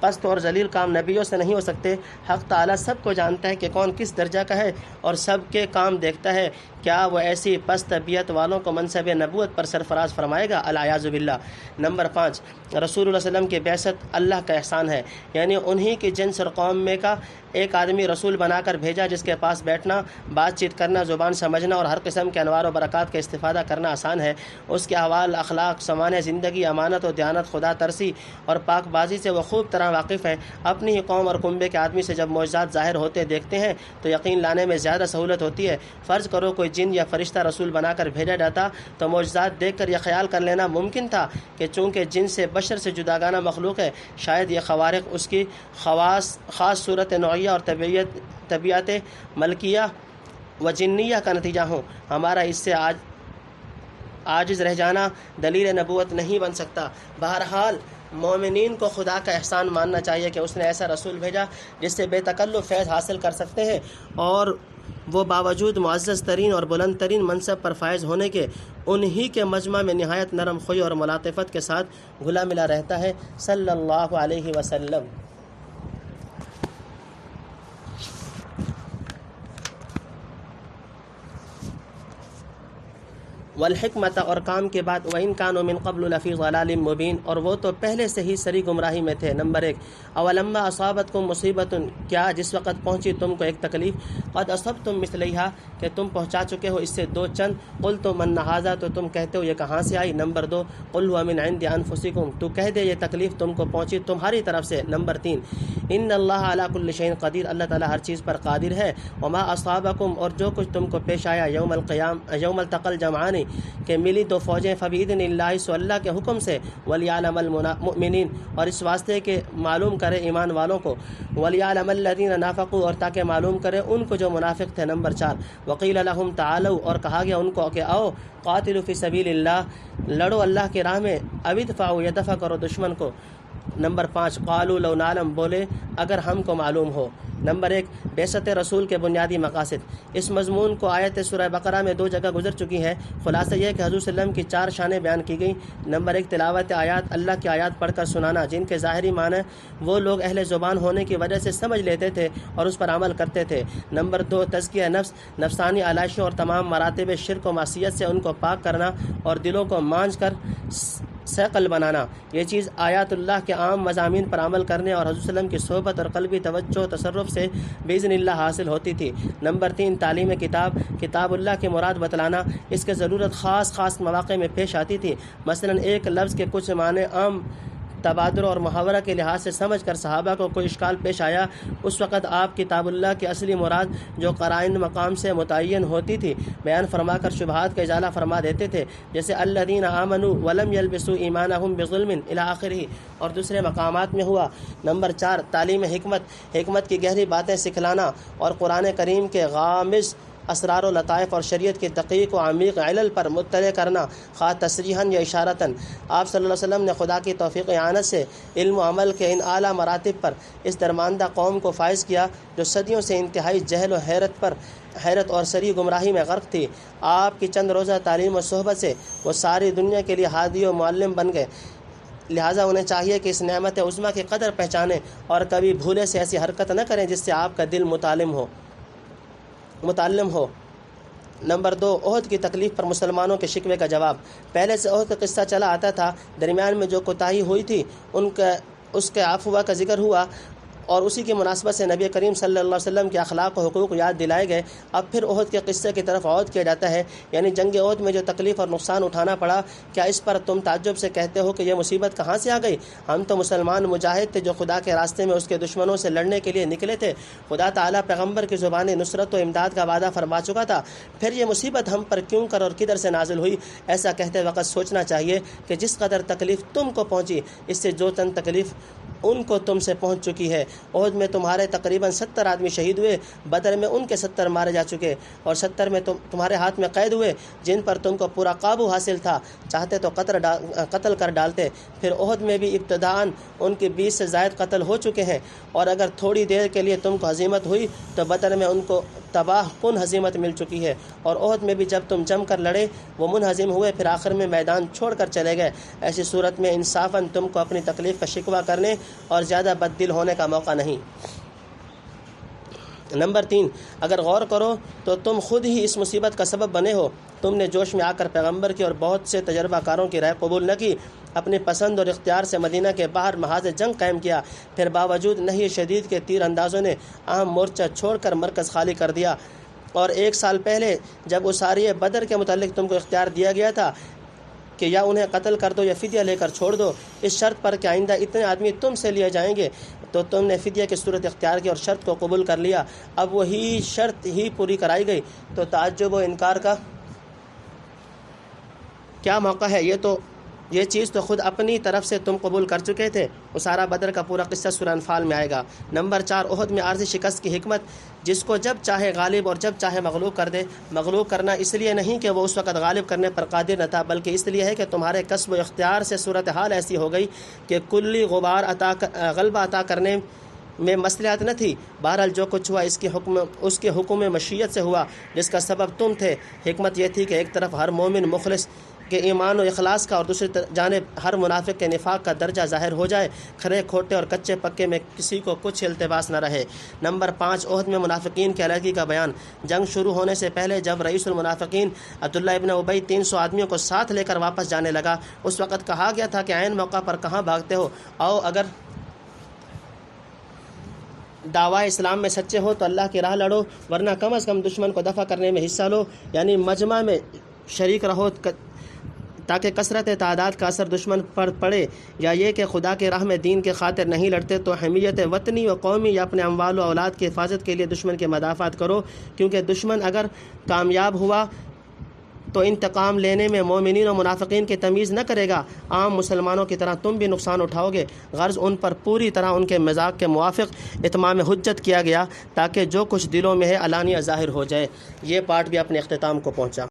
پست اور ذلیل کام نبیوں سے نہیں ہو سکتے۔ حق تعالیٰ سب کو جانتا ہے کہ کون کس درجہ کا ہے اور سب کے کام دیکھتا ہے، کیا وہ ایسی پست طبیعت والوں کو منصب نبوت پر سرفراز فرمائے گا؟ العیاذ باللہ۔ نمبر 5 رسول اللہ صلی اللہ علیہ وسلم کی بعثت اللہ کا احسان ہے، یعنی انہی کی جنس اور قوم میں کا ایک آدمی رسول بنا کر بھیجا جس کے پاس بیٹھنا، بات چیت کرنا، زبان سمجھنا اور ہر قسم کے انوار و برکات کا استفادہ کرنا آسان ہے۔ اس کے احوال، اخلاق، سامان زندگی، امانت و دیانت، خدا ترسی اور پاک بازی سے وہ خوب طرح واقف ہے۔ اپنی ہی قوم اور کنبے کے آدمی سے جب معجزات ظاہر ہوتے دیکھتے ہیں تو یقین لانے میں زیادہ سہولت ہوتی ہے۔ فرض کرو کوئی جن یا فرشتہ رسول بنا کر بھیجا جاتا تو معجزات دیکھ کر یہ خیال کر لینا ممکن تھا کہ چونکہ جن سے بشر سے جداگانہ مخلوق ہے، شاید یہ خوارق اس کی خاص صورت نوعیہ اور طبیعت ملکیہ و جنیہ کا نتیجہ ہوں۔ ہمارا اس سے عاجز رہ جانا دلیل نبوت نہیں بن سکتا۔ بہرحال مومنین کو خدا کا احسان ماننا چاہیے کہ اس نے ایسا رسول بھیجا جس سے بے تکلف فیض حاصل کر سکتے ہیں، اور وہ باوجود معزز ترین اور بلند ترین منصب پر فائز ہونے کے انہی کے مجمع میں نہایت نرم خوی اور ملاطفت کے ساتھ گھلا ملا رہتا ہے، صلی اللہ علیہ وسلم۔ والحکمت اور کام کے بعد وَإِن كَانُوا مِن قَبْلُ لَفِي ضَلَالٍ مُبِينٍ اور وہ تو پہلے سے ہی سری گمراہی میں تھے۔ نمبر 1 اولما اصابتکم مصیبت کیا جس وقت پہنچی تم کو ایک تکلیف، قد اصبتم مثلیہا کہ تم پہنچا چکے ہو اس سے دو چند، قلتم ان ھذا تو تم کہتے ہو یہ کہاں سے آئی۔ نمبر 2 قل هو من عند انفسکم تو کہہ دے یہ تکلیف تم کو پہنچی تمہاری طرف سے۔ نمبر 3 ان اللہ علی کل شیء قدیر اللہ تعالیٰ ہر چیز پر قادر ہے۔ وما اصابکم اور جو کچھ تم کو پیش آیا یوم التقى الجمعان کہ ملی دو فوجیں، فبإذن اللہ سو اللہ کے حکم سے، ولیعلم المؤمنین اور اس واسطے کہ معلوم کرے ایمان والوں کو، ولیعلم الذین نافقوا اور تاکہ معلوم کرے ان کو جو منافق تھے۔ نمبر 4 وقیل لهم تعالوا اور کہا گیا ان کو کہ آؤ، قاتلوا فی سبیل اللہ لڑو اللہ کی راہ میں، او ادفعوا یا دفع کرو دشمن کو۔ نمبر 5 قالوا لو نعلم بولے اگر ہم کو معلوم ہو۔ نمبر 1 بعثت رسول کے بنیادی مقاصد۔ اس مضمون کو آیت سورہ بقرہ میں 2 جگہ گزر چکی ہے۔ خلاصہ یہ کہ حضور صلی اللہ علیہ وسلم کی 4 شانیں بیان کی گئیں۔ نمبر 1 تلاوت آیات، اللہ کی آیات پڑھ کر سنانا جن کے ظاہری معنی وہ لوگ اہل زبان ہونے کی وجہ سے سمجھ لیتے تھے اور اس پر عمل کرتے تھے۔ نمبر 2 تزکیہ نفس، نفسانی علائشوں اور تمام مراتب شرک و معصیت سے ان کو پاک کرنا اور دلوں کو مانج کر ثقل بنانا۔ یہ چیز آیات اللہ کے عام مضامین پر عمل کرنے اور حضور صلی اللہ علیہ وسلم کی صحبت اور قلبی توجہ و تصرف سے باذن اللہ حاصل ہوتی تھی۔ نمبر 3 تعلیم کتاب اللہ کی مراد بتلانا، اس کی ضرورت خاص مواقع میں پیش آتی تھی۔ مثلا ایک لفظ کے کچھ معنی عام تبادر اور محاورہ کے لحاظ سے سمجھ کر صحابہ کو کوئی اشکال پیش آیا، اس وقت آپ کتاب اللہ کی اصلی مراد جو قرائن مقام سے متعین ہوتی تھی بیان فرما کر شبہات کا ازالہ فرما دیتے تھے، جیسے الذین آمنوا ولم یلبسوا ایمانہم بظلم الی آخرہ اور دوسرے مقامات میں ہوا۔ نمبر 4 تعلیم حکمت کی گہری باتیں سکھلانا اور قرآن کریم کے غامض اسرار و لطائف اور شریعت کی دقیق و عمیق علل پر مطلع کرنا، خواہ تصریحاً یا اشارتاً۔ آپ صلی اللہ علیہ وسلم نے خدا کی توفیق اعانت سے علم و عمل کے ان اعلیٰ مراتب پر اس درماندہ قوم کو فائز کیا جو صدیوں سے انتہائی جہل و حیرت اور سری گمراہی میں غرق تھی۔ آپ کی چند روزہ تعلیم و صحبت سے وہ ساری دنیا کے لیے ہادی و معلم بن گئے، لہٰذا انہیں چاہیے کہ اس نعمت عظمیٰ کی قدر پہچانیں اور کبھی بھولے سے ایسی حرکت نہ کریں جس سے آپ کا دل متعلم ہو۔ نمبر 2 احد کی تکلیف پر مسلمانوں کے شکوے کا جواب۔ پہلے سے احد کا قصہ چلا آتا تھا، درمیان میں جو کوتاہی ہوئی تھی اس کے عفو کا ذکر ہوا اور اسی کی مناسبت سے نبی کریم صلی اللہ علیہ وسلم کے اخلاق و حقوق یاد دلائے گئے۔ اب پھر احد کے قصے کی طرف عود کیا جاتا ہے، یعنی جنگ احد میں جو تکلیف اور نقصان اٹھانا پڑا، کیا اس پر تم تعجب سے کہتے ہو کہ یہ مصیبت کہاں سے آ گئی؟ ہم تو مسلمان مجاہد تھے جو خدا کے راستے میں اس کے دشمنوں سے لڑنے کے لیے نکلے تھے۔ خدا تعالیٰ پیغمبر کی زبان نصرت و امداد کا وعدہ فرما چکا تھا، پھر یہ مصیبت ہم پر کیوں کر اور کدھر سے نازل ہوئی؟ ایسا کہتے وقت سوچنا چاہیے کہ جس قدر تکلیف تم کو پہنچی، اس سے جو تن تکلیف ان کو تم سے پہنچ چکی ہے۔ احد میں تمہارے تقریباً 70 آدمی شہید ہوئے، بدر میں ان کے 70 مارے جا چکے، اور 70 میں تمہارے ہاتھ میں قید ہوئے جن پر تم کو پورا قابو حاصل تھا، چاہتے تو قتل کر ڈالتے۔ پھر احد میں بھی ابتداءً ان کے 20 سے زائد قتل ہو چکے ہیں، اور اگر تھوڑی دیر کے لیے تم کو ہزیمت ہوئی تو بدر میں ان کو تباہ کن ہزیمت مل چکی ہے، اور احد میں بھی جب تم جم کر لڑے وہ منہزم ہوئے، پھر آخر میں میدان چھوڑ کر چلے گئے۔ ایسی صورت میں انصافاً تم کو اپنی تکلیف کا شکوہ کرنے اور زیادہ بددل ہونے کا موقع نہیں۔ نمبر 3، اگر غور کرو تو تم خود ہی اس مصیبت کا سبب بنے ہو۔ تم نے جوش میں آ کر پیغمبر کی اور بہت سے تجربہ کاروں کی رائے قبول نہ کی، اپنی پسند اور اختیار سے مدینہ کے باہر محاذ جنگ قائم کیا، پھر باوجود نہی شدید کے تیر اندازوں نے اہم مورچہ چھوڑ کر مرکز خالی کر دیا، اور 1 سال پہلے جب اساریہ بدر کے متعلق تم کو اختیار دیا گیا تھا کہ یا انہیں قتل کر دو یا فدیہ لے کر چھوڑ دو، اس شرط پر کہ آئندہ اتنے آدمی تم سے لیے جائیں گے، تو تم نے فدیہ کی صورت اختیار کی اور شرط کو قبول کر لیا۔ اب وہی شرط ہی پوری کرائی گئی تو تعجب و انکار کا کیا موقع ہے؟ یہ چیز تو خود اپنی طرف سے تم قبول کر چکے تھے۔ اسارہ بدر کا پورا قصہ سورہ انفال میں آئے گا۔ نمبر 4، احد میں عارضی شکست کی حکمت، جس کو جب چاہے غالب اور جب چاہے مغلوب کر دے۔ مغلوب کرنا اس لیے نہیں کہ وہ اس وقت غالب کرنے پر قادر نہ تھا، بلکہ اس لیے ہے کہ تمہارے کسب و اختیار سے صورتحال ایسی ہو گئی کہ کلی غلبہ عطا کرنے میں مصلحت نہ تھی۔ بہرحال جو کچھ ہوا اس کے حکم مشیت سے ہوا، جس کا سبب تم تھے۔ حکمت یہ تھی کہ ایک طرف ہر مومن مخلص کے ایمان و اخلاص کا اور دوسری جانب ہر منافق کے نفاق کا درجہ ظاہر ہو جائے، کھرے کھوٹے اور کچے پکے میں کسی کو کچھ التباس نہ رہے۔ نمبر 5، احد میں منافقین کی علیحدگی کا بیان۔ جنگ شروع ہونے سے پہلے جب رئیس المنافقین عبداللہ ابن ابی 300 آدمیوں کو ساتھ لے کر واپس جانے لگا، اس وقت کہا گیا تھا کہ عین موقع پر کہاں بھاگتے ہو؟ آؤ اگر دعویٰ اسلام میں سچے ہو تو اللہ کی راہ لڑو، ورنہ کم از کم دشمن کو دفع کرنے میں حصہ لو، یعنی مجمع میں شریک رہو تاکہ کثرت تعداد کا اثر دشمن پر پڑے، یا یہ کہ خدا کے راہ میں دین کے خاطر نہیں لڑتے تو حمیت وطنی و قومی یا اپنے اموال و اولاد کی حفاظت کے لیے دشمن کے مدافعت کرو، کیونکہ دشمن اگر کامیاب ہوا تو انتقام لینے میں مومنین و منافقین کی تمیز نہ کرے گا، عام مسلمانوں کی طرح تم بھی نقصان اٹھاؤ گے۔ غرض ان پر پوری طرح ان کے مزاج کے موافق اتمام حجت کیا گیا تاکہ جو کچھ دلوں میں ہے علانیہ ظاہر ہو جائے۔ یہ پارٹ بھی اپنے اختتام کو پہنچا۔